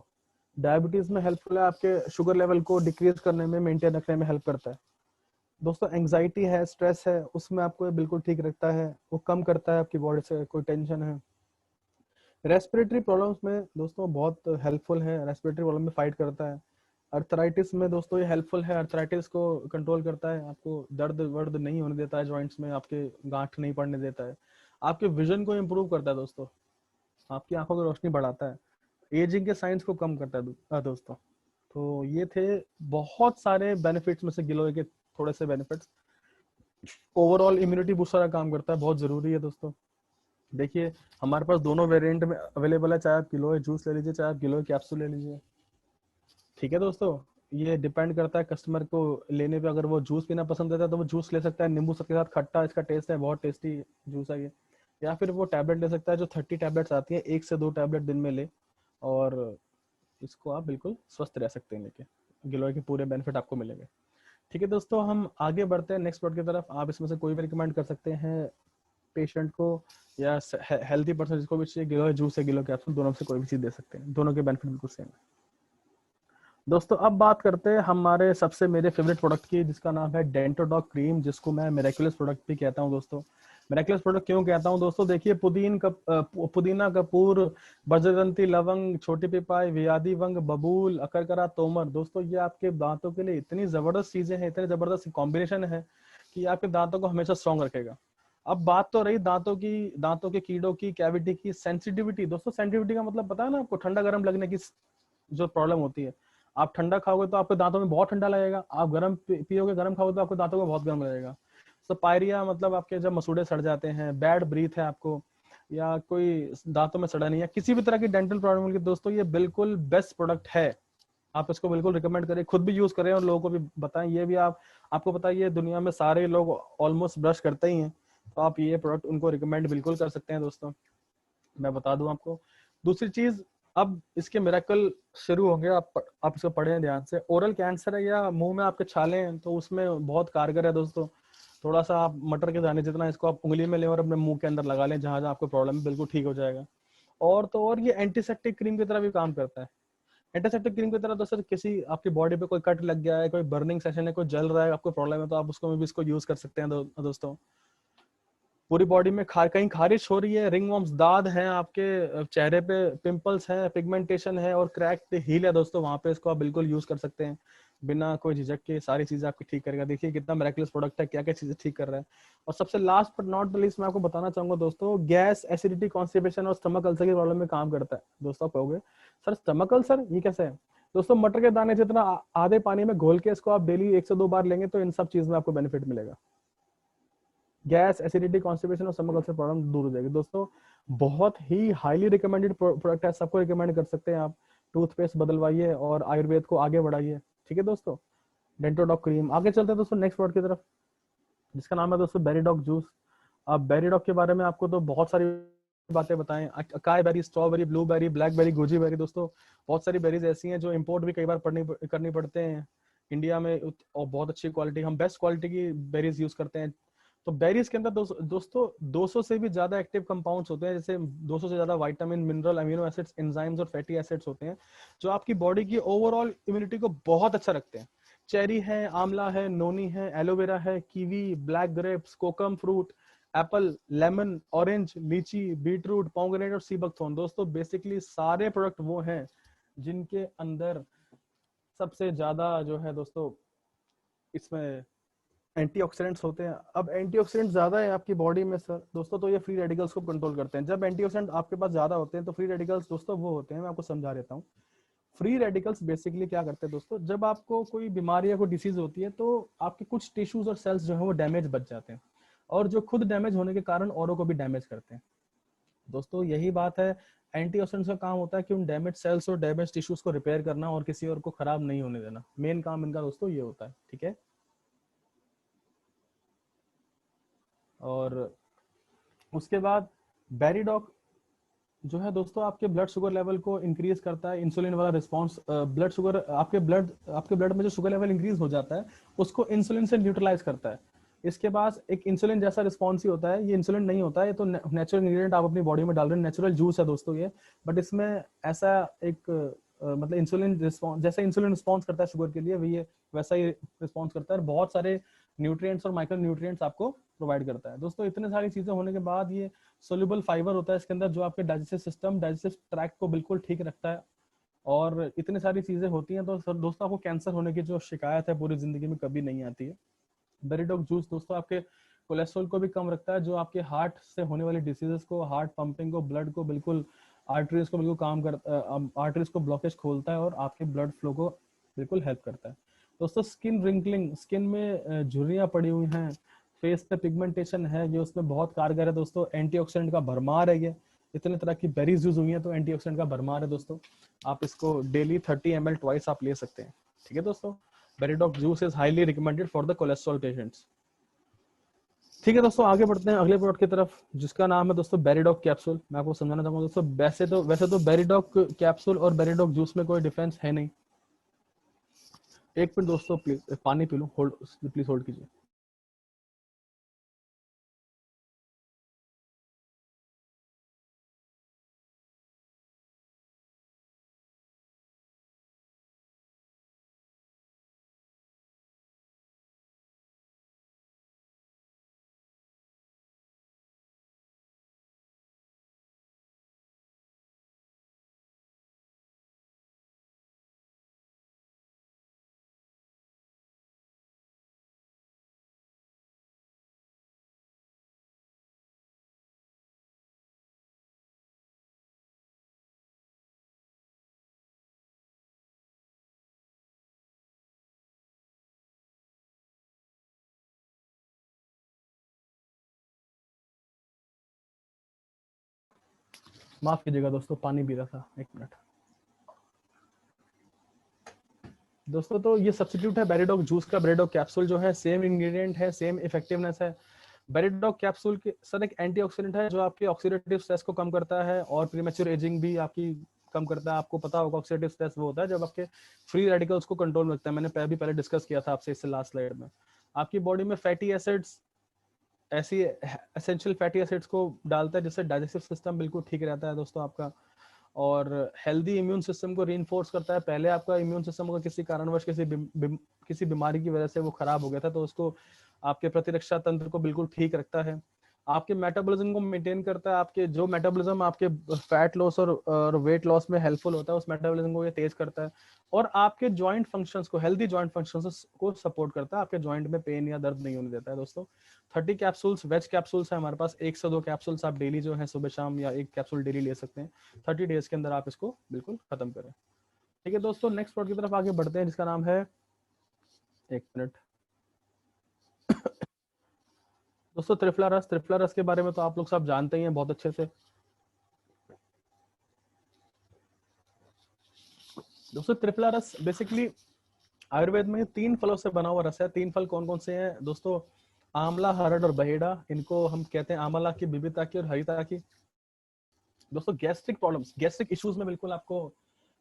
डायबिटीज में हेल्पफुल है, आपके शुगर लेवल को डिक्रीज करने में, मेंटेन रखने में हेल्प करता है दोस्तों। एंग्जाइटी है, स्ट्रेस है, उसमें आपको बिल्कुल ठीक रखता है, वो कम करता है आपकी बॉडी से कोई टेंशन है। रेस्पिरेटरी प्रॉब्लम्स में दोस्तों बहुत हेल्पफुल है, रेस्पिरेटरी प्रॉब्लम में फाइट करता है। अर्थराइटिस में दोस्तों ये हेल्पफुल है, अर्थराइटिस को कंट्रोल करता है, आपको दर्द वर्द नहीं होने देता है जॉइंट्स में, आपके गांठ नहीं पड़ने देता है। आपके विजन को इम्प्रूव करता है दोस्तों, आपकी आंखों की रोशनी बढ़ाता है। एजिंग के साइंस को कम करता है दोस्तों। तो ये थे बहुत सारे बेनिफिट्स में से गिलोय के थोड़े से बेनिफिट्स। ओवरऑल इम्यूनिटी बूस्टर का काम करता है, बहुत जरूरी है दोस्तों। देखिए हमारे पास दोनों वेरिएंट में अवेलेबल है, चाहे आप गिलोय जूस ले लीजिए, चाहे आप गिलोय कैप्सूल ले लीजिए। ठीक है दोस्तों, ये डिपेंड करता है कस्टमर को लेने पे। अगर वो जूस पीना पसंद करता है तो वो जूस ले सकता है, नींबू के साथ खट्टा इसका टेस्ट है, बहुत टेस्टी जूस है ये। या फिर वो टैबलेट ले सकता है, जो 30 टैबलेट्स आती है, 1 से 2 टैबलेट दिन में ले, और इसको आप बिल्कुल स्वस्थ रह सकते हैं लेके। गिलोय के पूरे बेनिफिट आपको मिलेंगे। ठीक है दोस्तों, हम आगे बढ़ते हैं नेक्स्ट प्रोडक्ट की तरफ। आप इसमें से कोई भी रिकमेंड कर सकते हैं पेशेंट को, या हेल्थी पर्सन जिसको भी चाहिए, गिलोय जूस या गिलोय कैप्सूल, दोनों में से कोई भी चीज दे सकते हैं, दोनों के बेनिफिट बिल्कुल सेम है। दोस्तों अब बात करते हैं हमारे सबसे मेरे फेवरेट प्रोडक्ट की, जिसका नाम है डेंटोडॉक क्रीम, जिसको मैं मिरेकुलस प्रोडक्ट भी कहता हूं दोस्तों। मिरेकुलस प्रोडक्ट क्यों कहता हूं दोस्तों? देखिए पुदीना, कपूर, बजरंती लवंग, छोटी पिपाई, वियादी वंग, बबूल, अकरकरा, तोमर, दोस्तों ये आपके दांतों के लिए इतनी जबरदस्त चीजें हैं, इतने जबरदस्त कॉम्बिनेशन है कि आपके दांतों को हमेशा स्ट्रॉन्ग रखेगा। अब बात तो रही दांतों के कीड़ों की, कैविटी की, सेंसिटिविटी। दोस्तों सेंसिटिविटी का मतलब पता है ना आपको? ठंडा गर्म लगने की जो प्रॉब्लम होती है। आप ठंडा खाओगे तो आपके दांतों में बहुत ठंडा लगेगा, आप गर्म पियोगे, गर्म खाओगे तो आपके दांतों में बहुत गर्म लगेगा। तो पायरिया मतलब आपके जब मसूड़े सड़ जाते हैं, बैड ब्रीथ है आपको, या कोई दांतों में सड़ा नहीं है, किसी भी तरह की डेंटल प्रॉब्लम की, दोस्तों ये बिल्कुल बेस्ट प्रोडक्ट है। आप इसको बिल्कुल रिकमेंड करें, खुद भी यूज करें और लोगों को भी बताएं। ये भी आपको पता है ये दुनिया में सारे लोग ऑलमोस्ट ब्रश करते ही हैं, तो आप ये प्रोडक्ट उनको रिकमेंड बिल्कुल कर सकते हैं दोस्तों। मैं बता दूं आपको दूसरी चीज, अब इसके मिरेकल शुरू होंगे। आप इसको पढ़ें ध्यान से। ओरल कैंसर है या मुंह में आपके छाले हैं, तो उसमें बहुत कारगर है दोस्तों। थोड़ा सा आप मटर के दाने जितना इसको आप उंगली में लें और अपने मुंह के अंदर लगा लें, जहां जहां आपको प्रॉब्लम है, बिल्कुल ठीक हो जाएगा। और तो और ये एंटीसेप्टिक क्रीम की तरह भी काम करता है। एंटीसेप्टिक क्रीम की तरह दोस्तों, किसी आपकी बॉडी पे कोई कट लग गया है, कोई बर्निंग सेशन है, कोई जल रहा है, आपको प्रॉब्लम है, तो आप उसको में भी इसको यूज कर सकते हैं दोस्तों। पूरी बॉडी में कहीं खारिश हो रही है, रिंगवॉर्म्स, दाद हैं आपके चेहरे पे, पिंपल्स हैं, पिगमेंटेशन है और क्रैक्ड हील है दोस्तों, वहां पे इसको आप बिल्कुल यूज कर सकते हैं बिना कोई झिझक के। सारी चीजें आपकी ठीक करेगा। देखिए कितना मिरेकलस प्रोडक्ट है, क्या क्या चीजें ठीक कर रहा है। और सबसे last but not the least मैं आपको बताना चाहूंगा दोस्तों, गैस, एसिडिटी, कॉन्स्टिपेशन और स्टमक अल्सर की प्रॉब्लम में काम करता है। दोस्तों आप कहोगे सर स्टमक अल्सर ये कैसे है? दोस्तों मटर के दाने जितना आधे पानी में घोल के इसको आप डेली 1 से 2 बार लेंगे तो इन सब चीज में आपको बेनिफिट मिलेगा। गैस, एसिडिटी, कॉन्स्टिपेशन और स्टमक अल्सर प्रॉब्लम दूर हो जाएगी दोस्तों। बहुत ही हाईली रिकमेंडेड प्रोडक्ट है, सबको रिकमेंड कर सकते हैं आप। टूथपेस्ट बदलवाइए और आयुर्वेद को आगे बढ़ाइए। ठीक है दोस्तों, डेंटोडॉक क्रीम। आगे चलते हैं दोस्तों नेक्स्ट प्रोडक्ट की तरफ, जिसका नाम है दोस्तों बेरीडॉक जूस। अब बेरीडॉक के बारे में आपको तो बहुत सारी बातें बताएं। Acai berry, strawberry, blueberry, blackberry, goji berry, दोस्तों बहुत सारी बेरीज ऐसी हैं जो इंपोर्ट भी कई बार करनी पड़ते हैं इंडिया में, और बहुत अच्छी क्वालिटी, हम बेस्ट क्वालिटी की बेरीज यूज करते हैं। तो बेरीज के अंदर दोस्तों 200 से भी ज्यादा एक्टिव कंपाउंड्स होते हैं, जैसे 200 से ज्यादा vitamin, mineral, amino acids, enzymes और फैटी एसिड्स होते हैं, जो आपकी बॉडी की ओवरऑल इम्यूनिटी को बहुत अच्छा रखते हैं। चेरी है, आंवला है, नोनी है, एलोवेरा है, कीवी, ब्लैक ग्रेप्स, कोकम फ्रूट, एप्पल, लेमन, ऑरेंज, लीची, बीटरूट, पोमेग्रेनेट और सी बकथॉर्न। दोस्तों बेसिकली सारे प्रोडक्ट वो हैं जिनके अंदर सबसे ज्यादा जो है दोस्तों इसमें एंटीऑक्सीडेंट्स होते हैं। अब एंटीऑक्सीडेंट ज्यादा है आपकी बॉडी में सर दोस्तों, तो ये फ्री रेडिकल्स को कंट्रोल करते हैं। जब एंटीऑक्सीडेंट आपके पास ज्यादा होते हैं तो फ्री रेडिकल्स दोस्तों वो होते हैं, मैं आपको समझा देता हूँ। फ्री रेडिकल्स बेसिकली क्या करते हैं दोस्तों, जब आपको कोई बीमारी या कोई डिसीज होती है तो आपके कुछ टिश्यूज और सेल्स जो है वो डैमेज बच जाते हैं, और जो खुद डैमेज होने के कारण औरों को भी डैमेज करते हैं। दोस्तों यही बात है, एंटीऑक्सीडेंट्स का काम होता है कि उन डैमेज सेल्स और डैमेज टिश्यूज को रिपेयर करना और किसी और को खराब नहीं होने देना। मेन काम इनका दोस्तों ये होता है। ठीक है, और उसके बाद बेरीडॉक जो है दोस्तों आपके ब्लड शुगर लेवल को इंक्रीज करता है, इंसुलिन वाला रिस्पांस, ब्लड शुगर आपके ब्लड में जो शुगर लेवल इंक्रीज हो जाता है उसको इंसुलिन से न्यूट्रलाइज करता है। इसके पास एक इंसुलिन जैसा रिस्पॉन्स ही होता है, ये इंसुलिन नहीं होता है, ये तो नेचुरल इंग्रेडिएंट आप अपनी बॉडी में डाल रहे हैं, नेचुरल जूस है दोस्तों ये। बट इसमें ऐसा एक मतलब इंसुलिन रिस्पॉन्स, जैसा इंसुलिन रिस्पॉन्स करता है शुगर के लिए, ये वैसा ही रिस्पॉन्स करता है, बहुत सारे न्यूट्रिएंट्स और माइक्रो न्यूट्रिएंट्स आपको प्रोवाइड करता है। दोस्तों इतने सारी चीजें होने के बाद ये सोल्यूबल फाइबर होता है इसके अंदर, जो आपके डाइजेस्टिव सिस्टम, डाइजेस्टिव ट्रैक्ट को बिल्कुल ठीक रखता है। और इतनी सारी चीजें होती हैं तो दोस्तों आपको कैंसर होने की जो शिकायत है पूरी जिंदगी में कभी नहीं आती है। बेरीडॉक जूस दोस्तों आपके कोलेस्ट्रॉल को भी कम रखता है, जो आपके हार्ट से होने वाली डिसीजेस को, हार्ट पंपिंग को, ब्लड को बिल्कुल आर्टरीज को बिल्कुल काम कर आर्टरीज को ब्लॉकेज खोलता है और आपके ब्लड फ्लो को बिल्कुल हेल्प करता है। दोस्तों स्किन रिंकलिंग, स्किन में झुर्रियां पड़ी हुई हैं, फेस पे पिगमेंटेशन है, ये उसमें बहुत कारगर है दोस्तों। एंटीऑक्सीडेंट का भरमार है ये, इतने तरह की बेरीज यूज हुई है तो एंटीऑक्सीडेंट का भरमार है दोस्तों। आप इसको डेली 30 ml ट्वाइस आप ले सकते हैं। ठीक है दोस्तों, बेरीडॉग juice is highly recommended for the cholesterol patients. ठीक है दोस्तों, आगे बढ़ते हैं अगले प्रोडक्ट की तरफ, जिसका नाम है दोस्तों बेरीडॉग कैप्सूल। मैं आपको समझाना चाहूंगा दोस्तों, वैसे तो बेरीडॉग कैप्सूल और बेरीडॉग जूस में कोई डिफरेंस है नहीं। एक मिनट दोस्तों, प्लीज पानी P low, hold please hold कीजिए। माफ कीजिएगा दोस्तों, पानी पी रहा था, एक मिनट। दोस्तों तो ये सब्स्टिट्यूट है बेरीडॉग जूस का। बेरीडॉग कैप्सूल जो है सेम इंग्रेडिएंट है, सेम इफेक्टिवनेस है। बेरीडॉग कैप्सूल के सर एक एंटीऑक्सीडेंट है जो आपके ऑक्सीडेटिव स्ट्रेस को कम करता है और प्रीमेच्योर एजिंग भी आपकी कम करता है। आपको पता होगा ऑक्सीडेटिव स्ट्रेस वो होता है जब आपके फ्री रेडिकल्स को कंट्रोल में रखता है। मैंने भी पहले डिस्कस किया था आपसे इससे लास्ट स्लाइड में। आपकी बॉडी में फैटी एसिड्स, ऐसी एसेंशियल फैटी एसिड्स को डालता है जिससे डाइजेस्टिव सिस्टम बिल्कुल ठीक रहता है दोस्तों आपका। और हेल्दी इम्यून सिस्टम को रीइंफोर्स करता है। पहले आपका इम्यून सिस्टम अगर किसी कारणवश किसी बीमारी की वजह से वो खराब हो गया था तो उसको आपके प्रतिरक्षा तंत्र को बिल्कुल ठीक रखता है। आपके मेटाबॉलिज्म को मेंटेन करता है। आपके जो मेटाबॉलिज्म आपके फैट लॉस और वेट लॉस में हेल्पफुल होता है उस मेटाबॉलिज्म को ये तेज करता है। और आपके जॉइंट फंक्शंस को, हेल्दी जॉइंट फंक्शंस को सपोर्ट करता है। आपके जॉइंट में पेन या दर्द नहीं होने देता है दोस्तों। 30 कैप्सूल्स वेज कैप्सूल्स है हमारे पास, 1 से 2 कैप्सूल्स आप डेली जो है सुबह शाम या एक कैप्सूल डेली ले सकते हैं। 30 डेज के अंदर आप इसको बिल्कुल खत्म करें। ठीक है दोस्तों, नेक्स्ट प्रोडक्ट की तरफ आगे बढ़ते हैं जिसका नाम है, एक मिनट दोस्तों, त्रिफला रस। त्रिफला रस के बारे में तो आप लोग सब जानते ही हैं बहुत अच्छे से। दोस्तों त्रिफला रस बेसिकली आयुर्वेद में 3 फलों से बना हुआ रस है। 3 फल कौन कौन से हैं दोस्तों? आंवला, हरड़ और बहेड़ा। इनको हम कहते हैं आंवला की, बिबिता की और हरिता की। दोस्तों गैस्ट्रिक प्रॉब्लम्स, गैस्ट्रिक इश्यूज में बिल्कुल आपको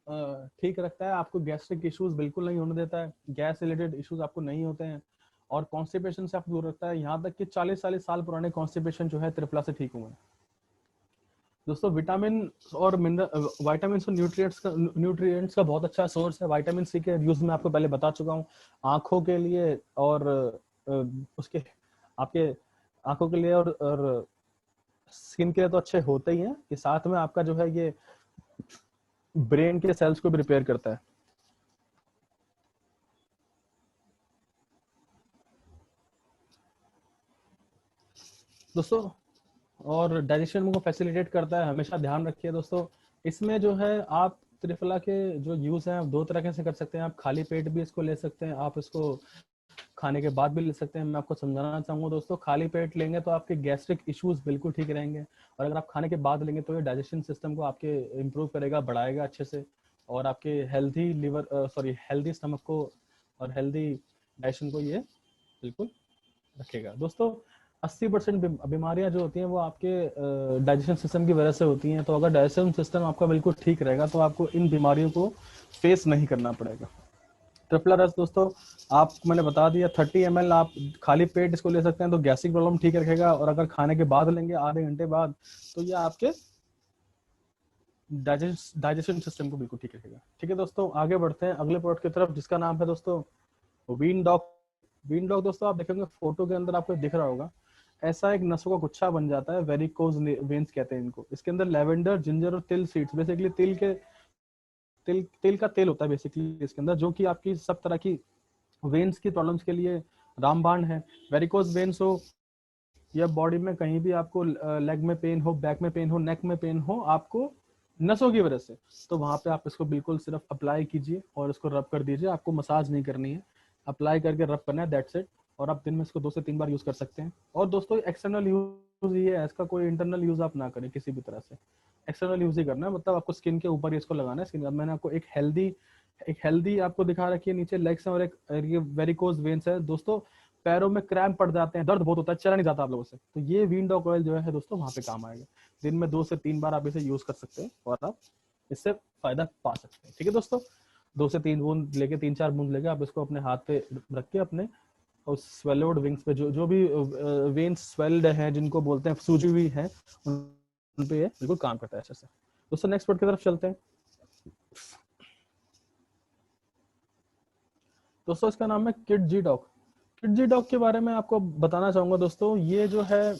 ठीक रखता है। आपको गैस्ट्रिक इश्यूज बिल्कुल नहीं होने देता है। गैस रिलेटेड इश्यूज आपको नहीं होते हैं और कॉन्स्टिपेशन से आपको दूर रखता है। यहाँ तक कि 40 साल पुराने कॉन्स्टिपेशन जो है त्रिफला से ठीक हुए हैं। दोस्तों विटामिन और मिनरल, विटामिन और न्यूट्रिएंट्स का बहुत अच्छा सोर्स है। विटामिन सी के यूज में आपको पहले बता चुका हूँ। आंखों के लिए और उसके आपके आंखों के लिए और स्किन के लिए तो अच्छे होते ही हैं, कि साथ में आपका जो है ये ब्रेन के सेल्स को भी रिपेयर करता है। दोस्तों और डाइजेशन को फैसिलिटेट करता है। हमेशा ध्यान रखिए दोस्तों, इसमें जो है आप त्रिफला के जो यूज है 2 तरह से कर सकते हैं। आप खाली पेट भी इसको ले सकते हैं, आप इसको खाने के बाद भी ले सकते हैं। मैं आपको समझाना चाहूंगा दोस्तों, खाली पेट लेंगे तो आपके गैस्ट्रिक इश्यूज बिल्कुल ठीक रहेंगे, और अगर आप खाने के बाद लेंगे तो ये डाइजेशन सिस्टम को आपके इम्प्रूव करेगा, बढ़ाएगा अच्छे से, और आपके हेल्दी हेल्दी स्टमक को और हेल्दी डाइजेशन को ये बिल्कुल रखेगा। दोस्तों 80% बीमारियां जो होती हैं वो आपके डाइजेशन सिस्टम की वजह से होती हैं। तो अगर डाइजेशन सिस्टम आपका बिल्कुल ठीक रहेगा तो आपको इन बीमारियों को फेस नहीं करना पड़ेगा। ट्रिपला रस दोस्तों आप, मैंने बता दिया, 30 ml आप खाली पेट इसको ले सकते हैं तो गैस्ट्रिक प्रॉब्लम ठीक रखेगा, और अगर खाने के बाद लेंगे आधे घंटे बाद तो ये आपके डाइजेशन सिस्टम को बिल्कुल ठीक रखेगा। ठीक है दोस्तों, आगे बढ़ते हैं अगले प्रोडक्ट की तरफ जिसका नाम है दोस्तों वीन डॉग। वीन डॉग दोस्तों आप देखेंगे फोटो के अंदर आपको दिख रहा होगा, ऐसा एक नसों का गुच्छा बन जाता है, वेरिकोज वेन्स कहते हैं इनको। इसके अंदर लेवेंडर, जिंजर और तिल सीड्स, बेसिकली तिल का तेल होता है बेसिकली इसके अंदर, जो कि आपकी सब तरह की वेन्स की प्रॉब्लम्स के लिए रामबाण है। वेरिकोज वेन्स हो या बॉडी में कहीं भी आपको लेग में पेन हो, बैक में पेन हो, नेक में पेन हो, आपको नसों की वजह से, तो वहां पे आप इसको बिल्कुल सिर्फ अप्लाई कीजिए और इसको रब कर दीजिए। आपको मसाज नहीं करनी है, अप्लाई करके रब करना है, दैट्स इट। और आप दिन में इसको 2 से 3 बार यूज कर सकते हैं। और दोस्तों एक्सटर्नल यूज ये है इसका, कोई इंटरनल यूज आप ना करें किसी भी तरह से, एक्सटर्नल यूज ही करना है। मतलब आपको स्किन के ऊपर ही इसको लगाना है। स्किन, अब मैंने आपको एक हेल्दी आपको दिखा रखी है नीचे लेग्स में, और एक ये वेरिकोज वेन्स है दोस्तों। पैरों में क्रैम्प पड़ जाते हैं, दर्द बहुत होता है, चला नहीं जाता आप लोगों से, तो ये विंडोक ऑयल जो है दोस्तों वहां पे काम आएगा। दिन में 2 से 3 बार आप इसे यूज कर सकते हैं और आप इससे फायदा पा सकते हैं। ठीक है दोस्तों, 2 से 3 बूंद लेके, 3-4 बूंद लेके आप इसको अपने हाथ पे रख के अपने उस स्वेल्ड विंग्स पे, जो भी वेन्स स्वेल्ड हैं जिनको बोलते हैं सूजी हुई है, उन पे ये बिल्कुल काम करता है अच्छे से। दोस्तों नेक्स्ट वर्ड की तरफ चलते हैं। दोस्तों इसका नाम है किड जी डॉक। किड जी डॉक के बारे में आपको बताना चाहूंगा दोस्तों, ये जो है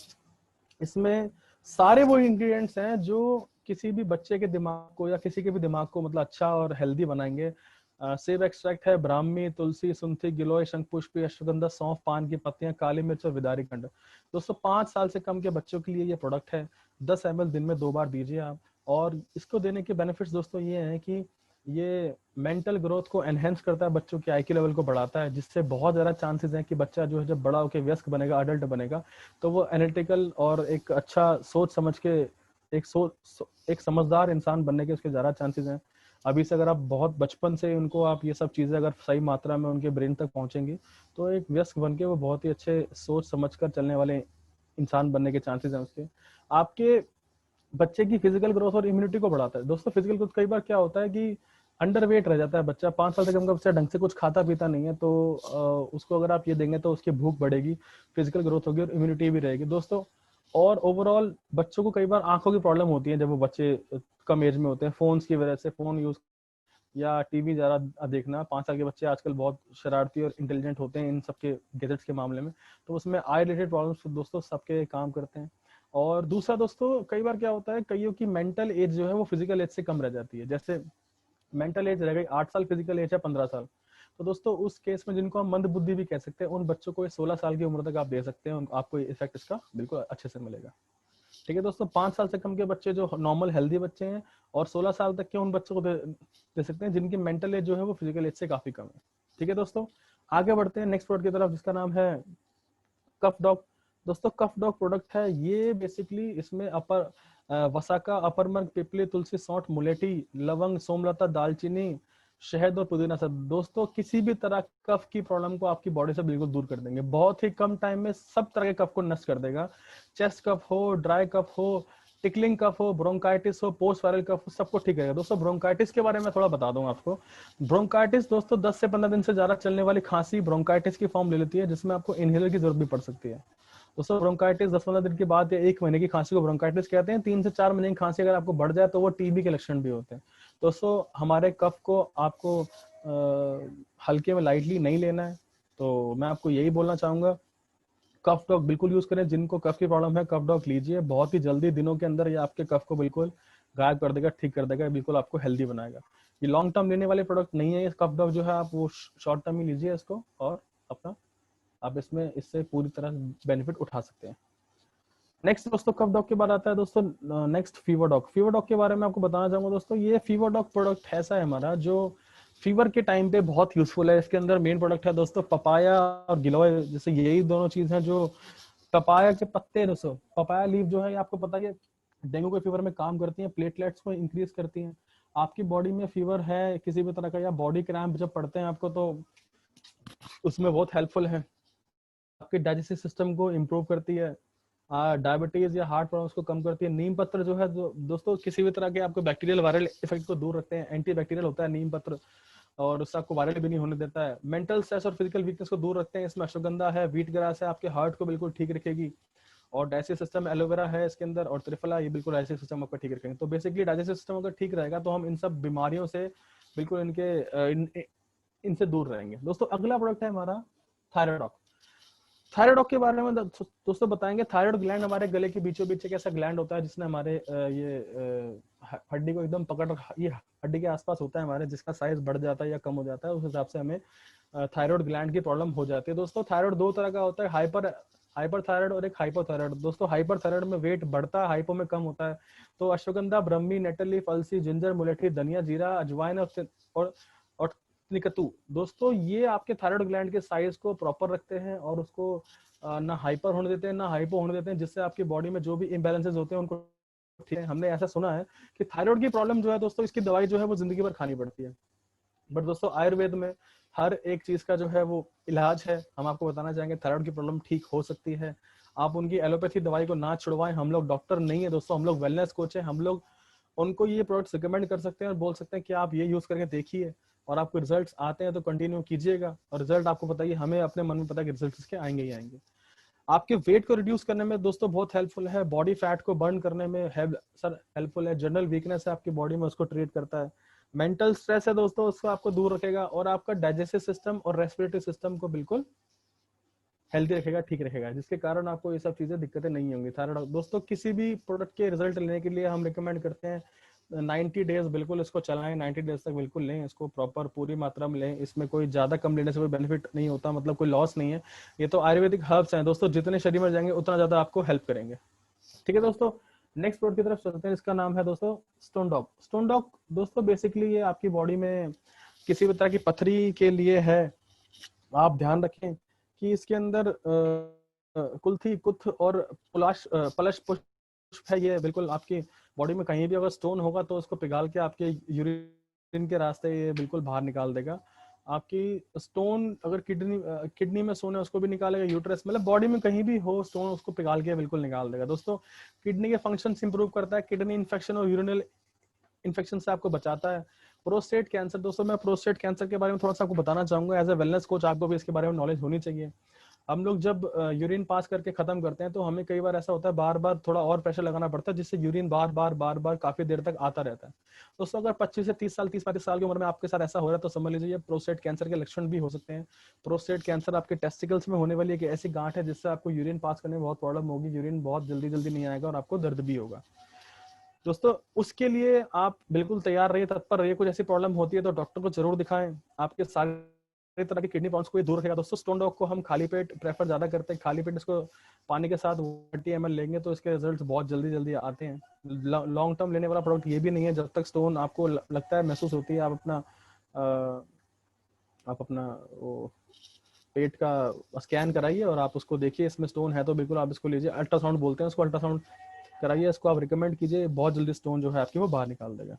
इसमें सारे वो इंग्रेडिएंट्स हैं जो किसी भी बच्चे के दिमाग को या किसी के भी दिमाग को मतलब अच्छा और हेल्दी बनाएंगे। सेब एक्सट्रैक्ट है, ब्राह्मी, तुलसी, सुंठी, गिलोय, शंखपुष्पी, अश्वगंधा, सौंफ, पान की पत्तियां, काली मिर्च और विदारी खंड। दोस्तों 5 साल से कम के बच्चों के लिए ये प्रोडक्ट है। 10 ml दिन में 2 बार दीजिए आप। और इसको देने के बेनिफिट्स दोस्तों ये हैं कि ये मेंटल ग्रोथ को एनहेंस करता है, बच्चों के IQ लेवल को बढ़ाता है, जिससे बहुत ज्यादा चांसेस हैं कि बच्चा जो है जब बड़ा होकर वयस्क बनेगा, अडल्ट बनेगा, तो वो एनालिटिकल और एक अच्छा सोच समझ के एक समझदार इंसान बनने के उसके ज्यादा चांसेस हैं। अभी से अगर आप बहुत बचपन से उनको आप ये सब चीजें अगर सही मात्रा में उनके ब्रेन तक पहुंचेंगी, तो एक वयस्क बन के वो बहुत ही अच्छे सोच समझ कर चलने वाले इंसान बनने के चांसेस हैं उसके। आपके बच्चे की फिजिकल ग्रोथ और इम्यूनिटी को बढ़ाता है। दोस्तों फिजिकल ग्रोथ कई बार क्या होता है कि अंडर वेट रह जाता है बच्चा, 5 साल तक का बच्चा ढंग से कुछ खाता पीता नहीं है, तो उसको अगर आप ये देंगे तो उसकी भूख बढ़ेगी, फिजिकल ग्रोथ होगी और इम्यूनिटी भी रहेगी दोस्तों। और ओवरऑल बच्चों को कई बार आंखों की प्रॉब्लम होती है जब वो बच्चे कम एज में होते हैं, फोन की वजह से, फोन यूज या टीवी ज्यादा देखना। 5 साल के बच्चे आजकल बहुत शरारती और इंटेलिजेंट होते हैं इन सबके गैजेट्स के मामले में, तो उसमें आई रिलेटेड प्रॉब्लम्स दोस्तों सबके काम करते हैं। और दूसरा दोस्तों कई बार क्या होता है, कईयों की मेंटल एज जो है वो फिजिकल एज से कम रह जाती है। जैसे मेंटल एज रह गई 8 साल, फिजिकल एज है 15 साल, तो दोस्तों उस केस में जिनको हम मंद बुद्धि भी कह सकते हैं, उन बच्चों को 16 साल की उम्र तक आप दे सकते हैं, आपको इफेक्ट इसका बिल्कुल अच्छे से मिलेगा। ठीक है दोस्तों, 5 साल से कम के बच्चे जो नॉर्मल हेल्दी बच्चे हैं, और 16 साल तक के उन बच्चों को दे सकते हैं जिनकी मेंटल एज जो है वो फिजिकल एज से काफी कम है। ठीक है दोस्तों, आगे बढ़ते हैं नेक्स्ट प्रोडक्ट की तरफ जिसका नाम है कफ डॉग। दोस्तों कफ डॉग प्रोडक्ट है ये, बेसिकली इसमें वसाका, अपरमर्ग, पिपली, तुलसी, सौंठ, मुलेठी, लवंग, सोमलता, दालचीनी, शहद और पुदीना सब दोस्तों किसी भी तरह कफ की प्रॉब्लम को आपकी बॉडी से बिल्कुल दूर कर देंगे। बहुत ही कम टाइम में सब तरह के कफ को नष्ट कर देगा। चेस्ट कफ हो, ड्राई कफ हो, टिकलिंग कफ हो, ब्रोंकाइटिस हो, पोस्ट वायरल कफ हो, सबको ठीक करेगा। दोस्तों ब्रोंकाइटिस के बारे में थोड़ा बता दूं आपको। ब्रोंकाइटिस दोस्तों 10 से 15 दिन से ज्यादा चलने वाली खांसी ब्रोंकाइटिस की फॉर्म ले लेती है, जिसमें आपको इनहेलर की जरूरत भी पड़ सकती है। दोस्तों ब्रोंकाइटिस 10-15 दिन के बाद या 1 महीने की खांसी को ब्रोंकाइटिस कहते हैं। 3 से 4 महीने की खांसी अगर आपको बढ़ जाए तो वो टीबी के लक्षण भी होते हैं। दोस्तों हमारे कफ को आपको हल्के में लाइटली नहीं लेना है, तो मैं आपको यही बोलना चाहूंगा, कफ डॉग बिल्कुल यूज करें। जिनको कफ की प्रॉब्लम है कफ डॉग लीजिए, बहुत ही जल्दी दिनों के अंदर ये आपके कफ को बिल्कुल गायब कर देगा, ठीक कर देगा, बिल्कुल आपको हेल्दी बनाएगा। ये लॉन्ग टर्म लेने वाले प्रोडक्ट नहीं है। ये कफ डॉग जो है आप वो शॉर्ट टर्म ही लीजिए इसको, और अपना आप इसमें इससे पूरी तरह बेनिफिट उठा सकते हैं। नेक्स्ट दोस्तों कफ डॉग के बाद आता है दोस्तों next fever dog. Fever dog के बारे में आपको बताना चाहूंगा दोस्तों, ये फीवर डॉग प्रोडक्ट ऐसा है हमारा जो फीवर के टाइम पे बहुत यूजफुल है। इसके अंदर मेन प्रोडक्ट है दोस्तों पपाया और गिलोय, जैसे यही दोनों चीज हैं जो पपाया के पत्ते। दोस्तों पपाया लीफ जो है आपको पता है डेंगू के फीवर में काम करती है, प्लेटलेट्स को इंक्रीज करती हैं। आपकी बॉडी में फीवर है किसी भी तरह का या बॉडी क्रैम्प जब पड़ते हैं आपको, तो उसमें बहुत हेल्पफुल है। आपके डाइजेस्टिव सिस्टम को इम्प्रूव करती है, डायबिटीज या हार्ट प्रॉब्लम्स को कम करती है। नीम पत्र जो है दोस्तों किसी भी तरह के आपको बैक्टीरियल वायरल इफेक्ट को दूर रखते हैं, एंटी बैक्टीरियल होता है नीम पत्र, और उससे आपको वायरल भी नहीं होने देता है। मेंटल स्ट्रेस और फिजिकल वीकनेस को दूर रखते हैं। इसमें अश्वगंधा है, व्हीट ग्रास है, आपके हार्ट को बिल्कुल ठीक रखेगी। और डाइजेस्टिव सिस्टम एलोवेरा है इसके अंदर, और त्रिफला, ये बिल्कुल डाइजेस्टिव सिस्टम आपका ठीक रखेंगे। तो बेसिकली डाइजेस्टिव सिस्टम अगर ठीक रहेगा तो हम इन सब बीमारियों से बिल्कुल इनसे दूर रहेंगे। दोस्तों अगला प्रोडक्ट है हमारा थायराइड। थायराइड के बारे में दोस्तों बताएंगे। थायराइड ग्लैंड हमारे गले के बीचों बीच एक ऐसा ग्लैंड होता है जिसने हमारे ये हड्डी को एकदम पकड़, ये हड्डी के आसपास होता है हमारे, जिसका साइज बढ़ जाता है या कम हो जाता है, उस हिसाब से हमें थायराइड ग्लैंड की प्रॉब्लम हो जाती है। दोस्तों थायराइड 2 तरह का होता है, हाइपर हाइपरथायराइड और एक हाइपोथायराइड। दोस्तों हाइपरथायराइड में वेट बढ़ता है, हाइपो में कम होता है। तो अश्वगंधा, ब्रह्मी, नेटल लीफ, अलसी, जिंजर, मुलेठी, धनिया, जीरा, अजवाइन और निकतू, दोस्तों ये आपके थायराइड ग्लैंड के साइज को प्रॉपर रखते हैं और उसको ना हाइपर होने देते हैं ना हाइपो होने देते हैं, जिससे आपकी बॉडी में जो भी इम्बैलेंसेस होते हैं उनको ठीक है। हमने ऐसा सुना है कि थायराइड की प्रॉब्लम जो है दोस्तों, इसकी दवाई जो है वो जिंदगी भर खानी पड़ती है। बट दोस्तों आयुर्वेद में हर एक चीज का जो है वो इलाज है। हम आपको बताना चाहेंगे थायराइड की प्रॉब्लम ठीक हो सकती है। आप उनकी एलोपैथी दवाई को ना छुड़वाएं। हम लोग डॉक्टर नहीं है दोस्तों, हम लोग वेलनेस कोच है। हम लोग उनको ये प्रोडक्ट रिकमेंड कर सकते हैं और बोल सकते हैं कि आप ये यूज करके देखिए और आपको रिजल्ट्स आते हैं तो कंटिन्यू कीजिएगा। और रिजल्ट आपको बताइए, हमें अपने मन में पता है कि रिजल्ट इसके आएंगे ही आएंगे। आपके वेट को रिड्यूस करने में दोस्तों बहुत हेल्पफुल है। बॉडी फैट को बर्न करने में हेल्पफुल है। जनरल वीकनेस है आपकी बॉडी में, उसको ट्रीट करता है। मेंटल स्ट्रेस है दोस्तों, उसको आपको दूर रखेगा और आपका डाइजेस्टिव सिस्टम और रेस्पिरेटरी सिस्टम को बिल्कुल हेल्दी रखेगा, ठीक रखेगा, जिसके कारण आपको ये सब चीजें दिक्कतें नहीं होंगी। थायराइड दोस्तों किसी भी प्रोडक्ट के रिजल्ट लेने के लिए हम रिकमेंड करते हैं 90 डेज बिल्कुल इसको चलाएं। 90 डेज तक बिल्कुल लें इसको, प्रॉपर पूरी मात्रा में लें। इसमें कोई ज्यादा कम लेने से कोई बेनिफिट नहीं होता, मतलब कोई लॉस नहीं है। ये तो आयुर्वेदिक हर्ब्स हैं दोस्तों, जितने शरीर में जाएंगे उतना ज्यादा आपको हेल्प करेंगे। ठीक है दोस्तों, नेक्स्ट प्रोडक्ट की तरफ चलते हैं। इसका नाम है दोस्तों स्टोन डॉग। स्टोन डॉग दोस्तों बेसिकली ये आपकी बॉडी में किसी भी तरह की पथरी के लिए है। आप ध्यान रखें कि इसके अंदर कुल्थी, कुथ और पलश पुष्प है। ये बिल्कुल आपकी बॉडी में कहीं भी अगर स्टोन होगा तो उसको पिघाल के आपके यूरिन के रास्ते ये बिल्कुल बाहर निकाल देगा। आपकी स्टोन अगर किडनी में स्टोन है उसको भी निकालेगा, यूट्रस, मतलब बॉडी में कहीं भी हो स्टोन उसको पिघाल के बिल्कुल निकाल देगा। दोस्तों किडनी के फंक्शन इंप्रूव करता है, किडनी इन्फेक्शन और यूरिनल इन्फेक्शन से आपको बचाता है। प्रोस्टेट कैंसर, दोस्तों मैं प्रोस्टेट कैंसर के बारे में थोड़ा सा आपको बताना चाहूंगा। एज ए वेलनेस कोच आपको भी इसके बारे में नॉलेज होनी चाहिए। हम लोग जब यूरिन पास करके खत्म करते हैं तो हमें कई बार ऐसा होता है बार बार थोड़ा और प्रेशर लगाना पड़ता है, जिससे यूरिन बार बार काफी देर तक आता रहता है। दोस्तों अगर 25 से 30 साल 30-35 साल की उम्र में आपके साथ ऐसा हो रहा है तो समझ लीजिए प्रोस्टेट कैंसर के लक्षण भी हो सकते हैं। प्रोस्टेट कैंसर आपके टेस्टिकल्स में होने वाली एक ऐसी गांठ है जिससे आपको यूरिन पास करने में बहुत प्रॉब्लम होगी, यूरिन बहुत जल्दी जल्दी नहीं आएगा और आपको दर्द भी होगा। दोस्तों उसके लिए आप बिल्कुल तैयार रहिए, तत्पर रहिए। कुछ ऐसी प्रॉब्लम होती है तो डॉक्टर को जरूर दिखाएं। आपके सारे तरह की किडनी प्रॉब्लम्स को ये दूर रखेगा। दोस्तों स्टोन डॉग को हम खाली पेट प्रेफर ज्यादा करते हैं। खाली पेट इसको पानी के साथ 30 ml लेंगे तो इसके रिजल्ट बहुत जल्दी जल्दी आते हैं। लॉन्ग टर्म लेने वाला प्रोडक्ट ये भी नहीं है। जब तक स्टोन आपको लगता है, महसूस होती है, आप अपना वो पेट का स्कैन कराइए और आप उसको देखिए इसमें स्टोन है तो बिल्कुल आप इसको लीजिए। अल्ट्रासाउंड बोलते हैं उसको, अल्ट्रासाउंड कराइए, इसको आप रिकमेंड कीजिए, बहुत जल्दी स्टोन जो है आपकी वो बाहर निकाल देगा।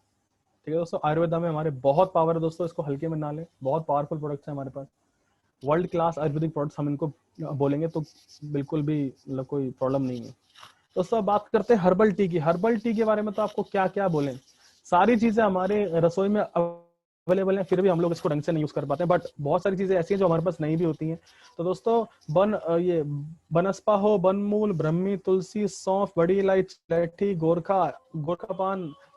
ठीक है दोस्तों, आयुर्वेदा में हमारे बहुत पावर है दोस्तों, इसको हल्के में ना लें। बहुत पावरफुल प्रोडक्ट्स हैं हमारे पास, वर्ल्ड क्लास आयुर्वेदिक प्रोडक्ट्स हम इनको बोलेंगे तो बिल्कुल भी मतलब कोई प्रॉब्लम नहीं है। दोस्तों अब बात करते हैं हर्बल टी की। हर्बल टी के बारे में तो आपको क्या क्या बोलें, सारी चीजें हमारे रसोई में अवेलेबल है, फिर भी हम लोग इसको ढंग से नहीं यूज कर पाते हैं। बट बहुत सारी चीजें ऐसी हैं जो हमारे पास नहीं भी होती हैं। तो दोस्तों ये बनस्पा हो, बनमूल, ब्रह्मी, तुलसी, सौंफ, बड़ी इलायची,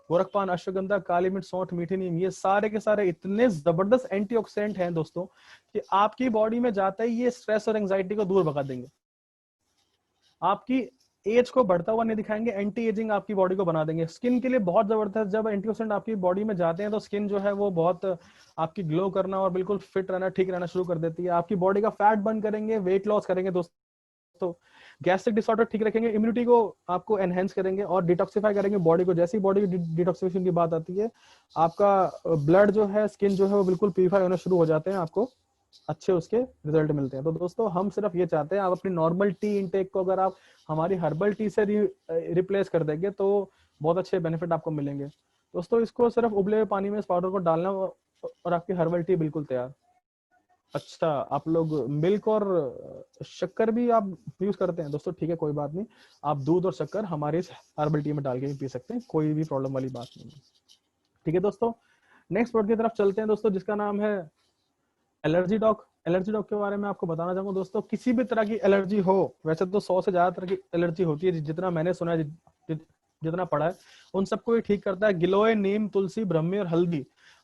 गोरखपान, अश्वगंधा, काली मिर्च, सौंठ, मीठी नीम, ये सारे के सारे इतने जबरदस्त एंटीऑक्सीडेंट हैं दोस्तों कि आपकी बॉडी में जाता ही ये स्ट्रेस और एंजाइटी को दूर भगा देंगे। आपकी एज को बढ़ता हुआ नहीं दिखाएंगे, एंटी एजिंग आपकी बॉडी को बना देंगे। स्किन के लिए बहुत जबरदस्त, जब एंटीऑक्सीडेंट आपकी बॉडी में जाते हैं तो स्किन जो है वो बहुत आपकी ग्लो करना और बिल्कुल फिट रहना, ठीक रहना शुरू कर देती है। आपकी बॉडी का फैट बर्न करेंगे, वेट लॉस करेंगे दोस्तों, गैस्ट्रिक डिसऑर्डर ठीक रखेंगे, इम्यूनिटी को आपको एनहेंस करेंगे और डिटॉक्सिफाई करेंगे बॉडी को। जैसी बॉडी की डिटॉक्सिफिकेशन की बात आती है, आपका ब्लड जो है, स्किन जो है वो बिल्कुल प्यूरिफाई होना शुरू हो जाते हैं, आपको अच्छे उसके रिजल्ट मिलते हैं। तो दोस्तों हम सिर्फ ये चाहते हैं, आप अपनी नॉर्मल टी इनटेक को अगर आप हमारी हर्बल टी से रिप्लेस कर देंगे तो बहुत अच्छे बेनिफिट आपको मिलेंगे। दोस्तों इसको सिर्फ उबले हुए पानी में इस पाउडर को डालना और आपकी हर्बल टी बिल्कुल तैयार। अच्छा, आप लोग मिल्क और शक्कर भी आप यूज करते हैं दोस्तों, ठीक है कोई बात नहीं, आप दूध और शक्कर हमारे हर्बल टी में डाल के भी पी सकते हैं, कोई भी प्रॉब्लम वाली बात नहीं है। ठीक है दोस्तों, नेक्स्ट प्रोडक्ट की तरफ चलते हैं दोस्तों, जिसका नाम है एलर्जी डॉग। एलर्जी डॉग के बारे में आपको बताना चाहूंगा दोस्तों, किसी भी तरह की एलर्जी हो, वैसे तो 100 से ज्यादा तरह की एलर्जी होती है, जितना मैंने सुना है, जितना पढ़ा है, उन सबको ये ठीक करता है। गिलोय, नीम, तुलसी, ब्रह्मी और हल्दी,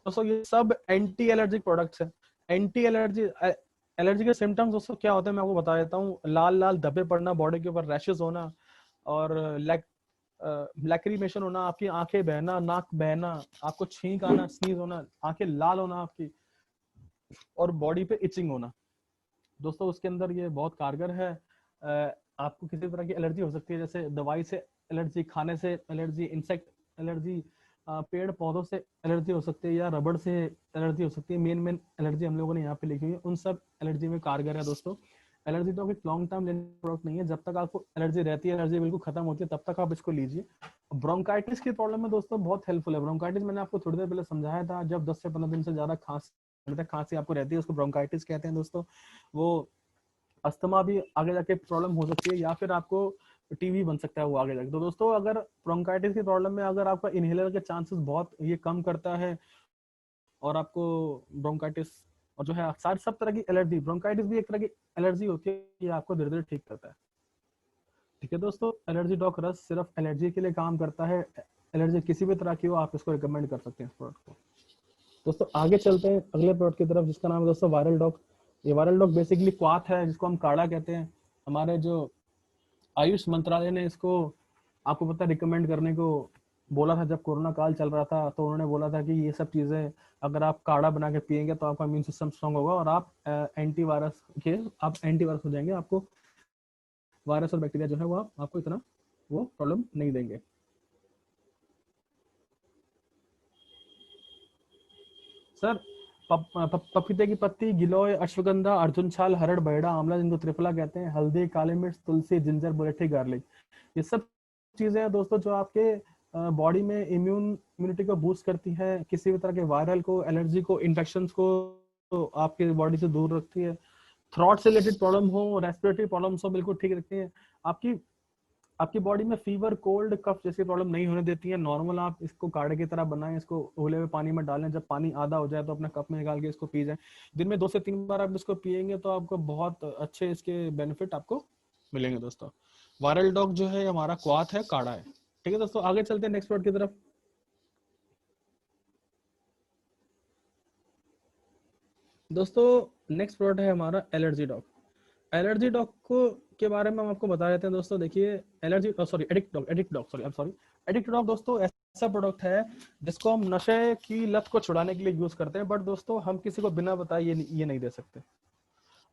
दोस्तों ये सब एंटी एलर्जिक प्रोडक्ट्स हैं। एंटी एलर्जी के सिम्टम्स दोस्तों क्या होते हैं मैं आपको बता देता हूँ। लाल लाल धब्बे पड़ना, बॉडी के ऊपर रैशेस होना और लैक्रीमेशन होना, आपकी आंखें बहना, नाक बहना, आपको छींक आना, स्नीज होना, आंखें लाल होना आपकी, और बॉडी पे इचिंग होना। दोस्तों उसके अंदर ये बहुत कारगर है। आपको किसी तरह की एलर्जी हो सकती है, जैसे दवाई से एलर्जी, खाने से एलर्जी, इंसेक्ट एलर्जी, पेड़ पौधों से एलर्जी हो सकती है, या रबड़ से एलर्जी हो सकती है। मेन मेन एलर्जी हम लोगों ने यहाँ पे लिखी हुई है, उन सब एलर्जी में कारगर है दोस्तों। एलर्जी तो एक लॉन्ग टर्म प्रोडक्ट नहीं है, जब तक आपको एलर्जी रहती है, एलर्जी बिल्कुल खत्म होती है, तब तक आप इसको लीजिए। ब्रोंकाइटिस की प्रॉब्लम में दोस्तों बहुत हेल्पफुल है। ब्रोंकाइटिस मैंने आपको थोड़ी देर पहले समझाया था, जब 10 से 15 दिन से ज्यादा खांसी आपको रहती है, उसको ब्रोंकाइटिस कहते हैं दोस्तों। वो अस्थमा भी आगे जाके प्रॉब्लम हो सकती है, या फिर आपको टीबी बन सकता है वो आगे जाके। तो दोस्तों अगर ब्रोंकाइटिस की प्रॉब्लम में अगर आपका इनहेलर के चांसेस बहुत ये कम करता है, और आपको ब्रोंकाइटिस और जो है सारे सब तरह की एलर्जी, ब्रोंकाइटिस भी एक तरह की एलर्जी होती है, ये आपको धीरे धीरे ठीक करता है। ठीक है दोस्तों, एलर्जी डॉक रस सिर्फ एलर्जी के लिए काम करता है। एलर्जी किसी भी तरह की हो, आप इसको रिकमेंड कर सकते हैं इस प्रोडक्ट को। दोस्तों आगे चलते हैं अगले प्रोडक्ट की तरफ, जिसका नाम है दोस्तों वायरल डॉक। ये वायरल डॉक बेसिकली क्वाथ है, जिसको हम काढ़ा कहते हैं। हमारे जो आयुष मंत्रालय ने इसको आपको पता रिकमेंड करने को बोला था, जब कोरोना काल चल रहा था, तो उन्होंने बोला था कि ये सब चीजें अगर आप काढ़ा बना के पियेंगे तो आपका इम्यून सिस्टम स्ट्रांग होगा, और आप एंटीवायरस हो जाएंगे। आपको वायरस और बैक्टीरिया जो है वो आपको इतना वो प्रॉब्लम नहीं देंगे। सर पपीते की पत्ती, गिलोय, अश्वगंधा, अर्जुन छाल, हरड़, बैड़ा, आंवला जिनको त्रिफला कहते हैं, हल्दी, काली मिर्च, तुलसी, जिंजर, बुलेठी, गार्लिक, ये सब चीजें हैं दोस्तों जो आपके बॉडी में इम्यूनिटी को बूस्ट करती है, किसी भी तरह के वायरल को, एलर्जी को, इन्फेक्शन को तो आपके बॉडी से दूर रखती है। थ्रॉट से रिलेटेड प्रॉब्लम हो, रेस्पिरेटरी प्रॉब्लम्स हो, बिल्कुल ठीक रखती है। आपकी आपकी बॉडी में फीवर, कोल्ड, कफ जैसी प्रॉब्लम नहीं होने देती है। नॉर्मल आप इसको काढ़े की तरह बनाएं, इसको उबले हुए पानी में डालें, जब पानी आधा हो जाए तो अपने कप में निकाल के इसको पी जाएं। दिन में 2 से 3 बार आप इसको पियेंगे तो आपको बहुत अच्छे इसके बेनिफिट आपको मिलेंगे दोस्तों। वायरल डॉग जो है हमारा क्वाथ है, काढ़ा है। ठीक है दोस्तों, आगे चलते हैं नेक्स्ट प्रोडक्ट की तरफ। दोस्तों नेक्स्ट प्रोडक्ट है हमारा एलर्जी डॉग। एलर्जी डॉग को के बारे में हम आपको बता देते हैं दोस्तों। देखिए एलर्जी सॉरी एडिक्ट डॉग दोस्तों ऐसा प्रोडक्ट है जिसको हम नशे की लत को छुड़ाने के लिए यूज करते हैं, बट दोस्तों हम किसी को बिना बताए ये नहीं दे सकते।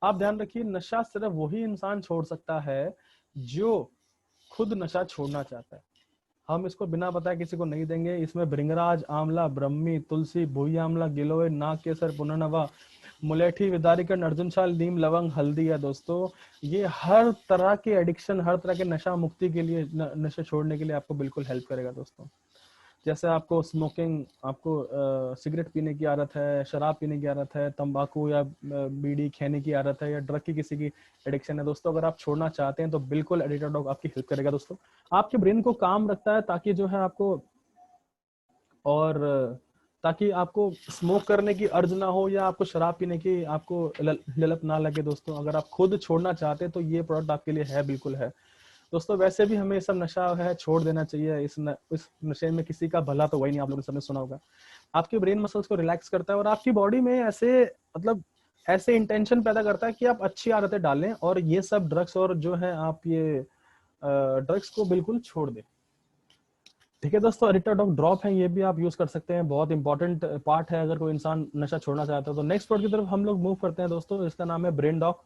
आप ध्यान रखिए, नशा सिर्फ वही इंसान छोड़ सकता है जो खुद नशा छोड़ना चाहता है। हम इसको बिना बताए किसी को नहीं देंगे। इसमें भृंगराज, आंवला, ब्रह्मी, तुलसी, भूई आंवला, गिलोय, नाग केसर, पुनर्नवा, मुलेठी, विदारिकन, अर्जुन छाल, नीम, लवंग, हल्दी है दोस्तों। ये हर तरह के एडिक्शन, हर तरह के नशा मुक्ति के लिए, नशे छोड़ने के लिए आपको बिल्कुल हेल्प करेगा दोस्तों। जैसे आपको स्मोकिंग, आपको सिगरेट पीने की आदत है, शराब पीने की आदत है, तंबाकू या बीड़ी खाने की आदत है, या ड्रग की किसी की एडिक्शन है दोस्तों, अगर आप छोड़ना चाहते हैं तो बिल्कुल एडिक्टेड डॉग आपकी हेल्प करेगा दोस्तों। आपके ब्रेन को काम रखता है ताकि जो है आपको और ताकि आपको स्मोक करने की अर्ज ना हो, या आपको शराब पीने की आपको ललक ना लगे दोस्तों। अगर आप खुद छोड़ना चाहते हैं तो ये प्रोडक्ट आपके लिए है, बिल्कुल है दोस्तों। वैसे भी हमें सब नशा है छोड़ देना चाहिए। इस नशे में किसी का भला तो वही नहीं, आप लोगों ने सबने सुना होगा। आपके ब्रेन मसल्स को रिलैक्स करता है, और आपकी बॉडी में ऐसे मतलब ऐसे इंटेंशन पैदा करता है कि आप अच्छी आदतें डालें, और ये सब ड्रग्स और जो है आप ये ड्रग्स को बिल्कुल छोड़ दें। ठीक है दोस्तों, एडिक्टेड डॉग ड्रॉप है, ये भी आप यूज कर सकते हैं, बहुत इंपॉर्टेंट पार्ट है अगर कोई इंसान नशा छोड़ना चाहता है तो। नेक्स्ट प्रोडक्ट की तरफ हम लोग मूव करते हैं दोस्तों, इसका नाम है ब्रेन डॉग।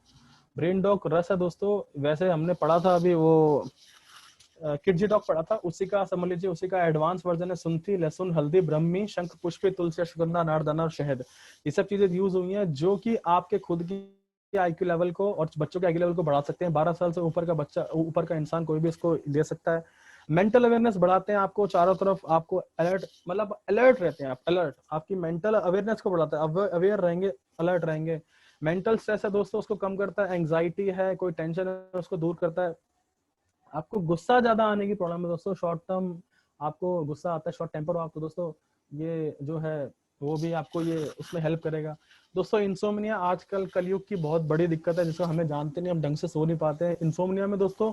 ब्रेन डॉग रस है दोस्तों। वैसे हमने पढ़ा था अभी वो किडजी डॉग पढ़ा था, उसी का समझ लीजिए, उसी का एडवांस वर्जन है। सुंठी, लहसुन, हल्दी, ब्रह्मी, शंख पुष्पी, तुलसी, अश्वगंधा, अनारदाना और शहद, ये सब चीजें यूज हुई हैं जो कि आपके खुद की आईक्यू लेवल को और बच्चों के आईक्यू लेवल को बढ़ा सकते हैं। 12 साल से ऊपर का बच्चा, ऊपर का इंसान कोई भी इसको ले सकता है। मेंटल अवेयरनेस बढ़ाते हैं, आपको चारों तरफ आपको अलर्ट, मतलब अलर्ट रहते हैं आप, अलर्ट आपकी मेंटल अवेयरनेस को बढ़ाता है, अवेयर रहेंगे, अलर्ट रहेंगे। मेंटल स्ट्रेस है दोस्तों, उसको कम करता है। एंग्जाइटी है, कोई टेंशन है, उसको दूर करता है। आपको गुस्सा ज्यादा आने की प्रॉब्लम है दोस्तों, शॉर्ट टर्म आपको गुस्सा आता है, शॉर्ट टेम्पर हो आप, तो दोस्तों ये जो है वो भी आपको ये उसमें हेल्प करेगा दोस्तों। इंसोम्निया आजकल कलयुग की बहुत बड़ी दिक्कत है, जिसको हमें जानते नहीं, हम ढंग से सो नहीं पाते हैं। इंसोम्निया में दोस्तों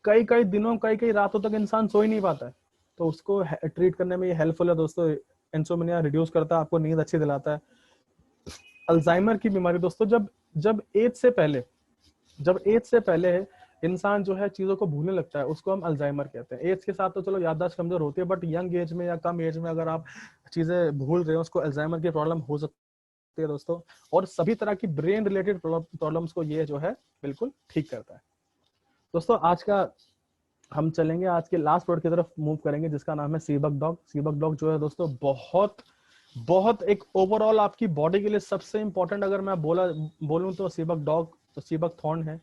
कई कई दिनों, कई कई रातों तक इंसान सो ही नहीं पाता है, तो उसको ट्रीट करने में ये हेल्पफुल है दोस्तों। इंसोम्निया रिड्यूस करता है, आपको नींद अच्छी दिलाता है। अल्जाइमर की बीमारी दोस्तों, जब जब एज से पहले जब एज से पहले इंसान जो है चीजों को भूलने लगता है, उसको हम अल्जाइमर कहते हैं। एज के साथ तो चलो याददाश्त कमजोर होती है, बट यंग एज में या कम एज में अगर आप चीजें भूल रहे हो, उसको अल्जाइमर की प्रॉब्लम हो सकती है दोस्तों। और सभी तरह की ब्रेन रिलेटेड प्रॉब्लम्स को ये जो है बिल्कुल ठीक करता है दोस्तों आज का हम चलेंगे, आज के लास्ट प्रोडक्ट की तरफ मूव करेंगे, जिसका नाम है सीबक डॉग। सीबक डॉग जो है दोस्तों बहुत बहुत एक ओवरऑल आपकी बॉडी के लिए सबसे इंपॉर्टेंट, अगर मैं बोलूं तो सीबक डॉग, तो सीबक थॉर्न है।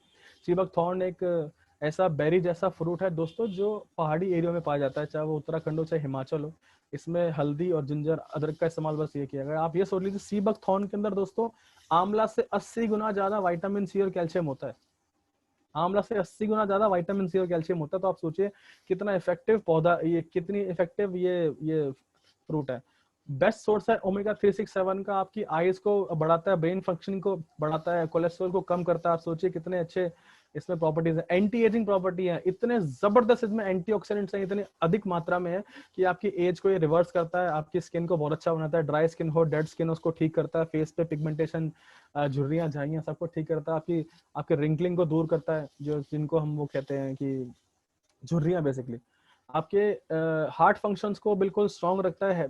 सीबक थॉर्न एक ऐसा बेरी जैसा फ्रूट है दोस्तों, जो पहाड़ी एरिया में पाया जाता है, चाहे वो उत्तराखंड हो चाहे हिमाचल हो। इसमें हल्दी और जिंजर अदरक का इस्तेमाल बस ये किया गया। आप ये सोच लीजिए सीबक थॉर्न के अंदर दोस्तों आंवला से 80 गुना ज्यादा विटामिन सी और कैल्शियम होता है। आंवला से 80 गुना ज्यादा विटामिन सी और कैल्शियम होता है। तो आप सोचिए कितना इफेक्टिव पौधा, ये कितनी इफेक्टिव ये फ्रूट है। बेस्ट सोर्स है ओमेगा 367 का, आपकी आईज को बढ़ाता है, ब्रेन फंक्शनिंग को बढ़ाता है, कोलेस्ट्रॉल को कम करता है। आप सोचिए कितने अच्छे इसमें प्रॉपर्टीज है, एंटी एजिंग प्रॉपर्टी है, इतने जबरदस्त इसमें एंटीऑक्सीडेंट्स हैं, इतने अधिक मात्रा में है कि आपकी एज को ये रिवर्स करता है, आपकी स्किन को बहुत अच्छा बनाता है, ड्राई स्किन हो, डेड स्किन उसको ठीक करता है, फेस पे पिगमेंटेशन, झुर्रियां झाइयां सबको ठीक करता है, आपकी आपके रिंकलिंग को दूर करता है, जो जिनको हम वो कहते हैं कि झुर्रियां बेसिकली। आपके हार्ट फंक्शंस को बिल्कुल स्ट्रांग रखता है,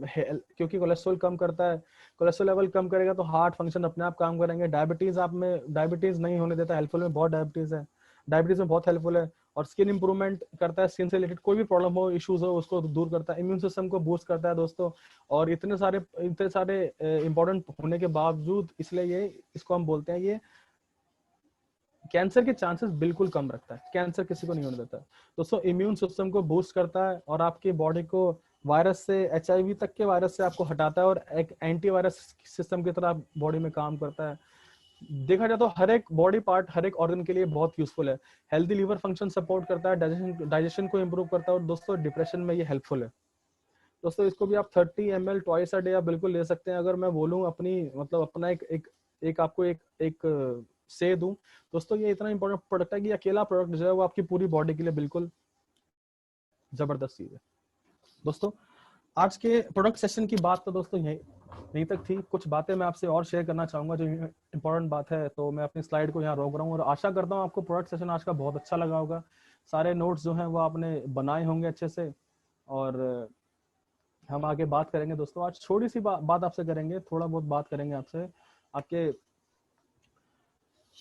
क्योंकि कोलेस्ट्रॉल कम करता है। कोलेस्ट्रॉल लेवल कम करेगा तो हार्ट फंक्शन अपने आप काम करेंगे। डायबिटीज आप में डायबिटीज नहीं होने देता, हेल्पफुल में बहुत डायबिटीज है, डायबिटीज में बहुत हेल्पफुल है। और स्किन इंप्रूवमेंट करता है, स्किन से रिलेटेड कोई भी प्रॉब्लम हो, इश्यूज हो, उसको दूर करता है। इम्यून सिस्टम को बूस्ट करता है दोस्तों। और इतने सारे इंपॉर्टेंट होने के बावजूद, इसलिए ये इसको हम बोलते हैं, ये कैंसर के चांसेस बिल्कुल कम रखता है, कैंसर किसी को नहीं होने देता दोस्तों। इम्यून सिस्टम को बूस्ट करता है और आपकी बॉडी को वायरस से, HIV तक के वायरस से आपको हटाता है, और एक एंटीवायरस सिस्टम की तरह बॉडी में काम करता है। देखा जाए तो हर एक बॉडी पार्ट, हर एक ऑर्गन के लिए बहुत यूजफुल है। हेल्दी लीवर फंक्शन सपोर्ट करता है, डाइजेशन को इंप्रूव करता है, और दोस्तों डिप्रेशन में ये हेल्पफुल है दोस्तों। इसको भी आप 30 ml ट्वाइस अ डे आप बिल्कुल ले सकते हैं। अगर मैं बोलूं अपनी मतलब अपना एक आपको एक से दूं दोस्तों, ये इतना इंपॉर्टेंट प्रोडक्ट है कि अकेला प्रोडक्ट जो है वो आपकी पूरी बॉडी के लिए बिल्कुल जबरदस्त चीज है दोस्तों। आज के प्रोडक्ट सेशन की बात तो दोस्तों यहीं तक थी। कुछ बातें मैं आपसे और शेयर करना चाहूंगा जो इंपॉर्टेंट बात है, तो मैं अपनी स्लाइड को यहाँ रोक रहा हूँ, और आशा करता हूँ आपको प्रोडक्ट सेशन आज का बहुत अच्छा लगा होगा। सारे नोट्स जो हैं वो आपने बनाए होंगे अच्छे से, और हम आगे बात करेंगे दोस्तों। आज छोटी सी बात आपसे करेंगे, थोड़ा बहुत बात करेंगे आपसे आपके।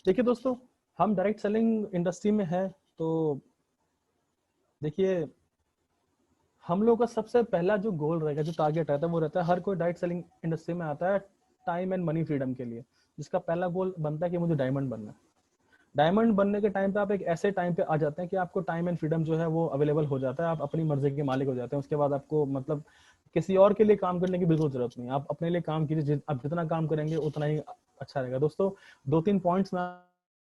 देखिए दोस्तों, हम डायरेक्ट सेलिंग इंडस्ट्री में है, तो देखिए हम लोग का सबसे पहला जो गोल रहेगा, जो टारगेट रहता है, वो रहता है, हर कोई डायरेक्ट सेलिंग इंडस्ट्री में आता है टाइम एंड मनी फ्रीडम के लिए, जिसका पहला गोल बनता है कि मुझे डायमंड बनना है। डायमंड बनने के टाइम पे आप एक ऐसे टाइम पे आ जाते हैं कि आपको टाइम एंड फ्रीडम जो है वो अवेलेबल हो जाता है, आप अपनी मर्जी के मालिक हो जाते हैं। उसके बाद आपको मतलब किसी और के लिए काम करने की बिल्कुल जरूरत नहीं, आप अपने लिए काम कीजिए, आप जितना काम करेंगे उतना ही अच्छा रहेगा दोस्तों। 2-3 पॉइंट्स मैं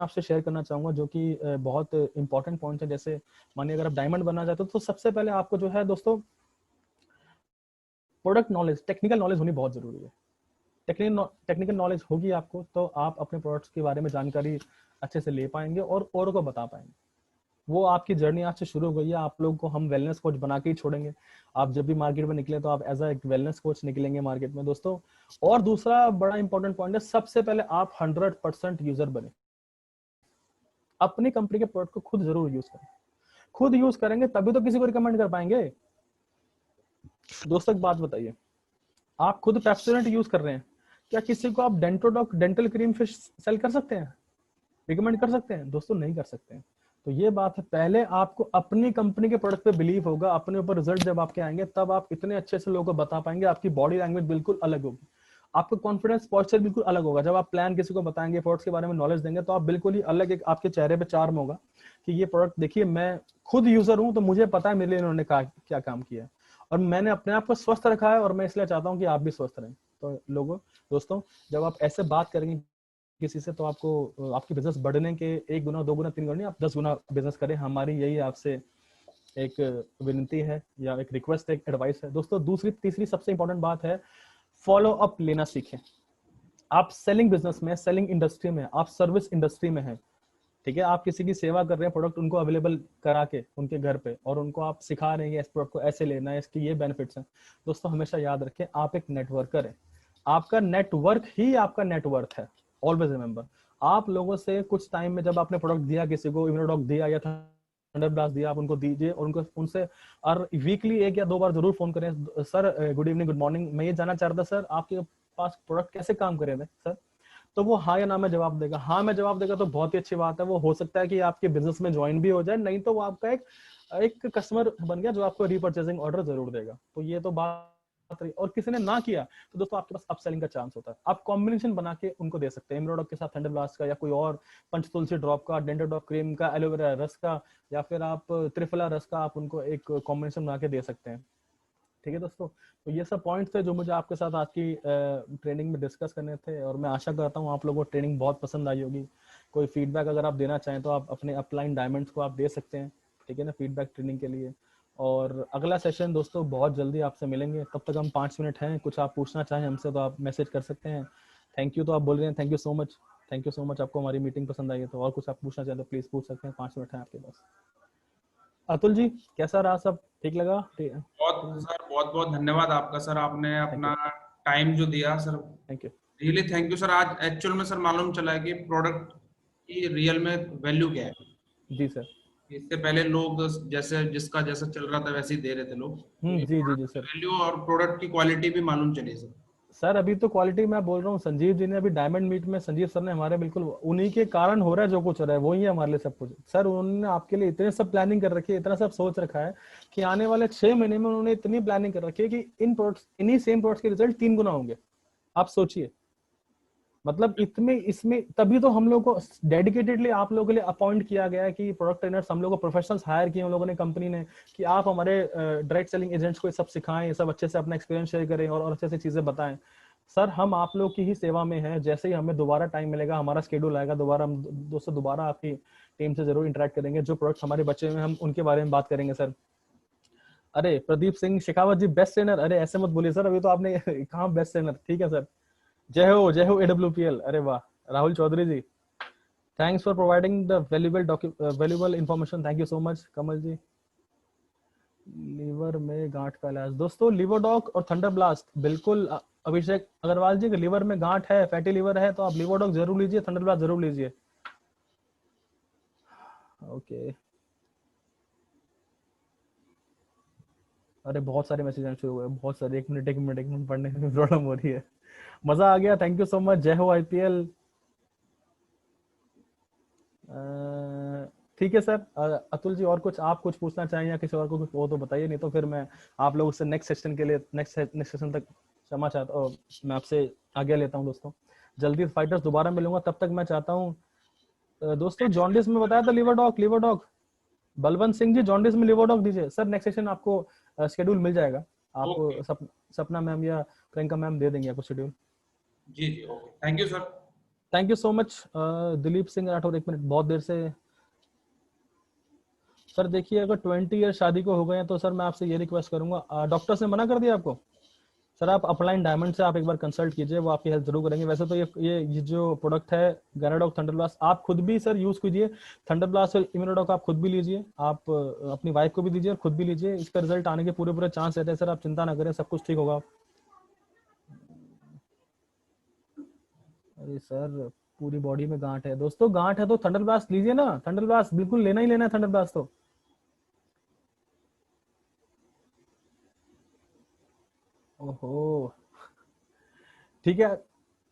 आपसे शेयर करना चाहूंगा जो कि बहुत इंपॉर्टेंट पॉइंट है। जैसे मानिए अगर आप डायमंड बनना चाहते हो तो सबसे पहले आपको जो है दोस्तों प्रोडक्ट नॉलेज, टेक्निकल नॉलेज होनी बहुत जरूरी है। टेक्निकल नॉलेज होगी आपको तो आप अपने प्रोडक्ट्स के बारे में जानकारी अच्छे से ले पाएंगे और औरों को बता पाएंगे। वो आपकी जर्नी आज से शुरू हो गई है। आप लोग को हम वेलनेस कोच बना के ही छोड़ेंगे। आप जब भी मार्केट में निकले तो आप एज एक वेलनेस कोच निकलेंगे मार्केट में दोस्तों। और दूसरा बड़ा इंपॉर्टेंट पॉइंट है, सबसे पहले आप 100% यूजर बने। अपनी कंपनी के प्रोडक्ट को खुद जरूर यूज करें। खुद यूज करेंगे तभी तो किसी को रिकमेंड कर पाएंगे दोस्तों। एक बात बताइए, आप खुद पेप्सोडेंट यूज कर रहे हैं, क्या किसी को आप डेंटोडॉक डेंटल क्रीम फिश सेल कर सकते हैं, रिकमेंड कर सकते हैं? दोस्तों नहीं कर सकते हैं। तो ये बात है, पहले आपको अपनी कंपनी के प्रोडक्ट पे बिलीव होगा, अपने ऊपर रिजल्ट जब आपके आएंगे तब आप इतने अच्छे से लोगों को बता पाएंगे। आपकी बॉडी लैंग्वेज बिल्कुल अलग होगी, आपका कॉन्फिडेंस पॉस्चर बिल्कुल अलग होगा। जब आप प्लान किसी को बताएंगे, प्रोडक्ट्स के बारे में नॉलेज देंगे, तो आप बिल्कुल ही अलग, एक आपके चेहरे पे चार्म होगा कि ये प्रोडक्ट देखिए, मैं खुद यूजर हूं तो मुझे पता है मेरे लिए इन्होंने क्या काम किया, और मैंने अपने आप को स्वस्थ रखा है, और मैं इसलिए चाहता हूँ कि आप भी स्वस्थ रहें। तो लोगों दोस्तों, जब आप ऐसे बात करेंगे किसी से तो आपको आपकी बिजनेस बढ़ने के 1 गुना 2 गुना 3 गुना नहीं, आप 10 गुना बिजनेस करें। हमारी यही आपसे एक विनती है या एक रिक्वेस्ट है, एक एडवाइस है दोस्तों। दूसरी तीसरी सबसे इंपॉर्टेंट बात है, फॉलो अप लेना सीखें। आप सेलिंग बिजनेस में, सेलिंग इंडस्ट्री में, आप सर्विस इंडस्ट्री में हैं, ठीक है, आप किसी की सेवा कर रहे हैं, प्रोडक्ट उनको अवेलेबल करा के उनके घर पे, और उनको आप सिखा रहे हैं इस प्रोडक्ट को ऐसे लेना है, इसके ये बेनिफिट्स हैं। दोस्तों हमेशा याद रखें, आप एक नेटवर्कर है। आपका नेटवर्क ही आपका नेटवर्थ है। ऑलवेज रिमेंबर, आप लोगों से कुछ टाइम में जब आपने प्रोडक्ट दिया, किसी को इम्यूनोडॉक दिया या थंडर ब्लास्ट दिया, आप उनको दीजिए, और उनको उनसे और वीकली 1 या 2 बार जरूर फोन करें, sir good evening, good morning, मैं ये जानना चाह रहा था सर आपके पास प्रोडक्ट कैसे काम कर रहे थे सर। तो वो हाँ या ना में जवाब देगा। हाँ में जवाब देगा तो बहुत ही अच्छी बात है, वो हो सकता है कि आपके बिजनेस में ज्वाइन भी हो जाए, नहीं तो वो आपका एक कस्टमर बन गया जो आपको रीपरचेजिंग ऑर्डर जरूर देगा। तो ये तो बात रही। और किसी ने ना किया तो दोस्तों आपके पास अपसेलिंग का चांस होता है, आप कॉम्बिनेशन बना के उनको दे सकते हैं, इमरोडॉक के साथ थंडर ब्लास्ट का, या कोई और पंचतुलसी ड्रॉप का, डेंडर ड्रॉप क्रीम का, एलोवेरा रस का, या फिर आप त्रिफला रस का, आप उनको एक कॉम्बिनेशन बना के दे सकते हैं। ठीक है दोस्तों, तो ये सब पॉइंट्स थे जो मुझे आपके साथ आज की ट्रेनिंग में डिस्कस करने थे, और मैं आशा करता हूँ आप लोगों को ट्रेनिंग बहुत पसंद आई होगी। कोई फीडबैक अगर आप देना चाहें तो आप अपने अपलाइन डायमंड्स को आप दे सकते हैं, ठीक है ना, फीडबैक ट्रेनिंग के लिए। और अगला सेशन दोस्तों बहुत जल्दी आपसे मिलेंगे, तब तक हम 5 मिनट हैं, कुछ आप पूछना चाहें हमसे तो आप मैसेज कर सकते हैं। थैंक यू तो आप बोल रहे हैं, thank you so much, thank you so much. आपको हमारी मीटिंग पसंद आई है तो और कुछ आप पूछना चाहें तो प्लीज पूछ सकते हैं, 5 मिनट है आपके पास। अतुल जी कैसा रहा, सब ठीक लगा? बहुत सर, बहुत बहुत धन्यवाद आपका सर, आपने थैंक यू, अपना टाइम जो दिया sir, thank you. Really thank you sir. आज एक्चुअल में सर मालूम चला है कि प्रोडक्ट की रियल में वैल्यू क्या है। जी सर। इससे पहले लोग जैसे जिसका जैसा चल रहा था वैसे ही दे रहे थे लोग, तो ये जी जी जी प्रोडक्ट सर। की वैल्यू और प्रोडक्ट की क्वालिटी भी मालूम चली सर। सर अभी तो क्वालिटी मैं बोल रहा हूँ, संजीव जी ने अभी डायमंड मीट में, संजीव सर ने हमारे, बिल्कुल उन्हीं के कारण हो रहा है जो कुछ हो रहा है, वही है हमारे लिए सब कुछ। सर उन्होंने आपके लिए इतने सब प्लानिंग कर रखी है, इतना सब सोच रखा है कि आने वाले 6 महीने में उन्होंने इतनी प्लानिंग कर रखी है कि इन प्रोडक्ट्स, इन्हीं सेम प्रोडक्ट्स के रिजल्ट 3 गुना होंगे। आप सोचिए, मतलब इतने इसमें, तभी तो हम लोग को डेडिकेटेडली आप लोगों के लिए अपॉइंट किया गया है कि प्रोडक्ट ट्रेनर्स, हम लोग को प्रोफेशनल्स हायर किए हम लोगों ने कंपनी ने, कि आप हमारे डायरेक्ट सेलिंग एजेंट्स को ये सब सिखाएं, ये सब अच्छे से अपना एक्सपीरियंस शेयर करें और अच्छे से चीजें बताएं। सर हम आप लोग की ही सेवा में हैं, जैसे ही हमें दोबारा टाइम मिलेगा, हमारा शेड्यूल आएगा, दोबारा हम दोस्तों दोबारा आपकी टीम से जरूर इंटरेक्ट करेंगे। जो प्रोडक्ट्स हमारे बचे हुए हैं हम उनके बारे में बात करेंगे सर। अरे प्रदीप सिंह शेखावत जी बेस्ट ट्रेनर, अरे ऐसे मत बोलिए सर, अभी तो आपने कहा बेस्ट ट्रेनर, ठीक है सर। जय हो AWPL, अरे वाह। Rahul Chaudhary ji, thanks for providing the valuable information, thank you so much. Kamal ji, liver में गांठ का इलाज दोस्तों, लिवरडॉक और थंडर ब्लास्ट, बिल्कुल। अभिषेक अग्रवाल जी, लीवर में गांठ है, फैटी लीवर है, तो आप लिवरडॉक जरूर लीजिए, थंडर ब्लास्ट जरूर लीजिए। ओके, अरे बहुत सारे मैसेज आने शुरू हुए, बहुत सारे, एक मिनट पढ़ने में प्रॉब्लम हो रही है। मजा आ गया, थैंक यू सो मच। जय हो IPL। ठीक है सर। अतुल जी और कुछ आप कुछ पूछना चाहें या किसी और को कुछ हो तो बताइए, नहीं तो फिर मैं आप लोग से नेक्स्ट सेशन के लिए, नेक्स्ट सेशन तक क्षमा चाहता हूँ, मैं आपसे आगे लेता हूँ दोस्तों। जल्दी फाइटर्स दोबारा मिलूंगा, तब तक मैं चाहता हूँ दोस्तों, जॉन्डिस में बताया था लिवरडॉक, बलवंत सिंह जी जॉन्डिस में लिवरडॉक दीजिए सर। नेक्स्ट सेशन आपको शेड्यूल मिल जाएगा, आपको ओके, सपना मैम या प्रियंका मैम दे देंगे आपको शेड्यूल। जी जी, okay, thank you sir. Thank you so much. Dilip Singh Rathore, एक मिनट, बहुत देर से। सर देखिए अगर 20 ईयर शादी को हो गए हैं तो सर मैं आपसे ये रिक्वेस्ट करूंगा, डॉक्टर्स ने मना कर दिया आपको? सर आप अपलाइन डायमंड से आप एक बार कंसल्ट कीजिए, वो आपकी हेल्प जरूर करेंगे। वैसे तो ये जो प्रोडक्ट है गैनाडॉक थंडर ब्लास्ट, आप खुद भी सर यूज कीजिए। थंडर ब्लास्ट और इम्यूनोडॉक आप खुद भी लीजिए, आप अपनी वाइफ को भी दीजिए और खुद भी लीजिए, इसका रिजल्ट आने के पूरे पूरे चांस रहते हैं सर, आप चिंता ना करें, सब कुछ ठीक होगा। अरे सर पूरी बॉडी में गांठ है दोस्तों, गांठ है तो थंडर ब्लास्ट लीजिए ना, थंडर ब्लास्ट बिल्कुल लेना ही लेना है, थंडर ब्लास्ट तो। ओहो, ठीक है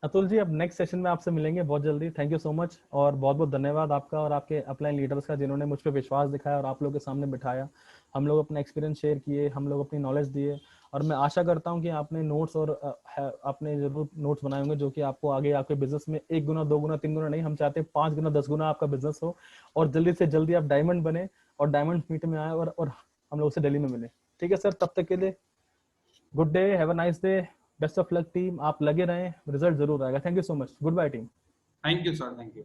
अतुल जी, अब नेक्स्ट सेशन में आपसे मिलेंगे बहुत जल्दी। थैंक यू सो मच, और बहुत बहुत धन्यवाद आपका और आपके अपलाइन लीडर्स का, जिन्होंने मुझ पर विश्वास दिखाया और आप लोगों के सामने बिठाया। हम लोग अपना एक्सपीरियंस शेयर किए, हम लोग अपनी नॉलेज दिए, और मैं आशा करता हूँ कि आपने नोट्स और आपने जरूर नोट्स बनाए होंगे जो कि आपको आगे आपके बिजनेस में 1 गुना 2 गुना 3 गुना नहीं, हम चाहते हैं 5 गुना 10 गुना आपका बिजनेस हो, और जल्दी से जल्दी आप डायमंड बने और डायमंड मीट में आए और हम लोग से दिल्ली में मिले। ठीक है सर, तब तक के लिए good day, have a nice day, best of luck team, आप लगे रहें, रिजल्ट जरूर आएगा। Thank you so much, good bye team. Thank you sir, thank you.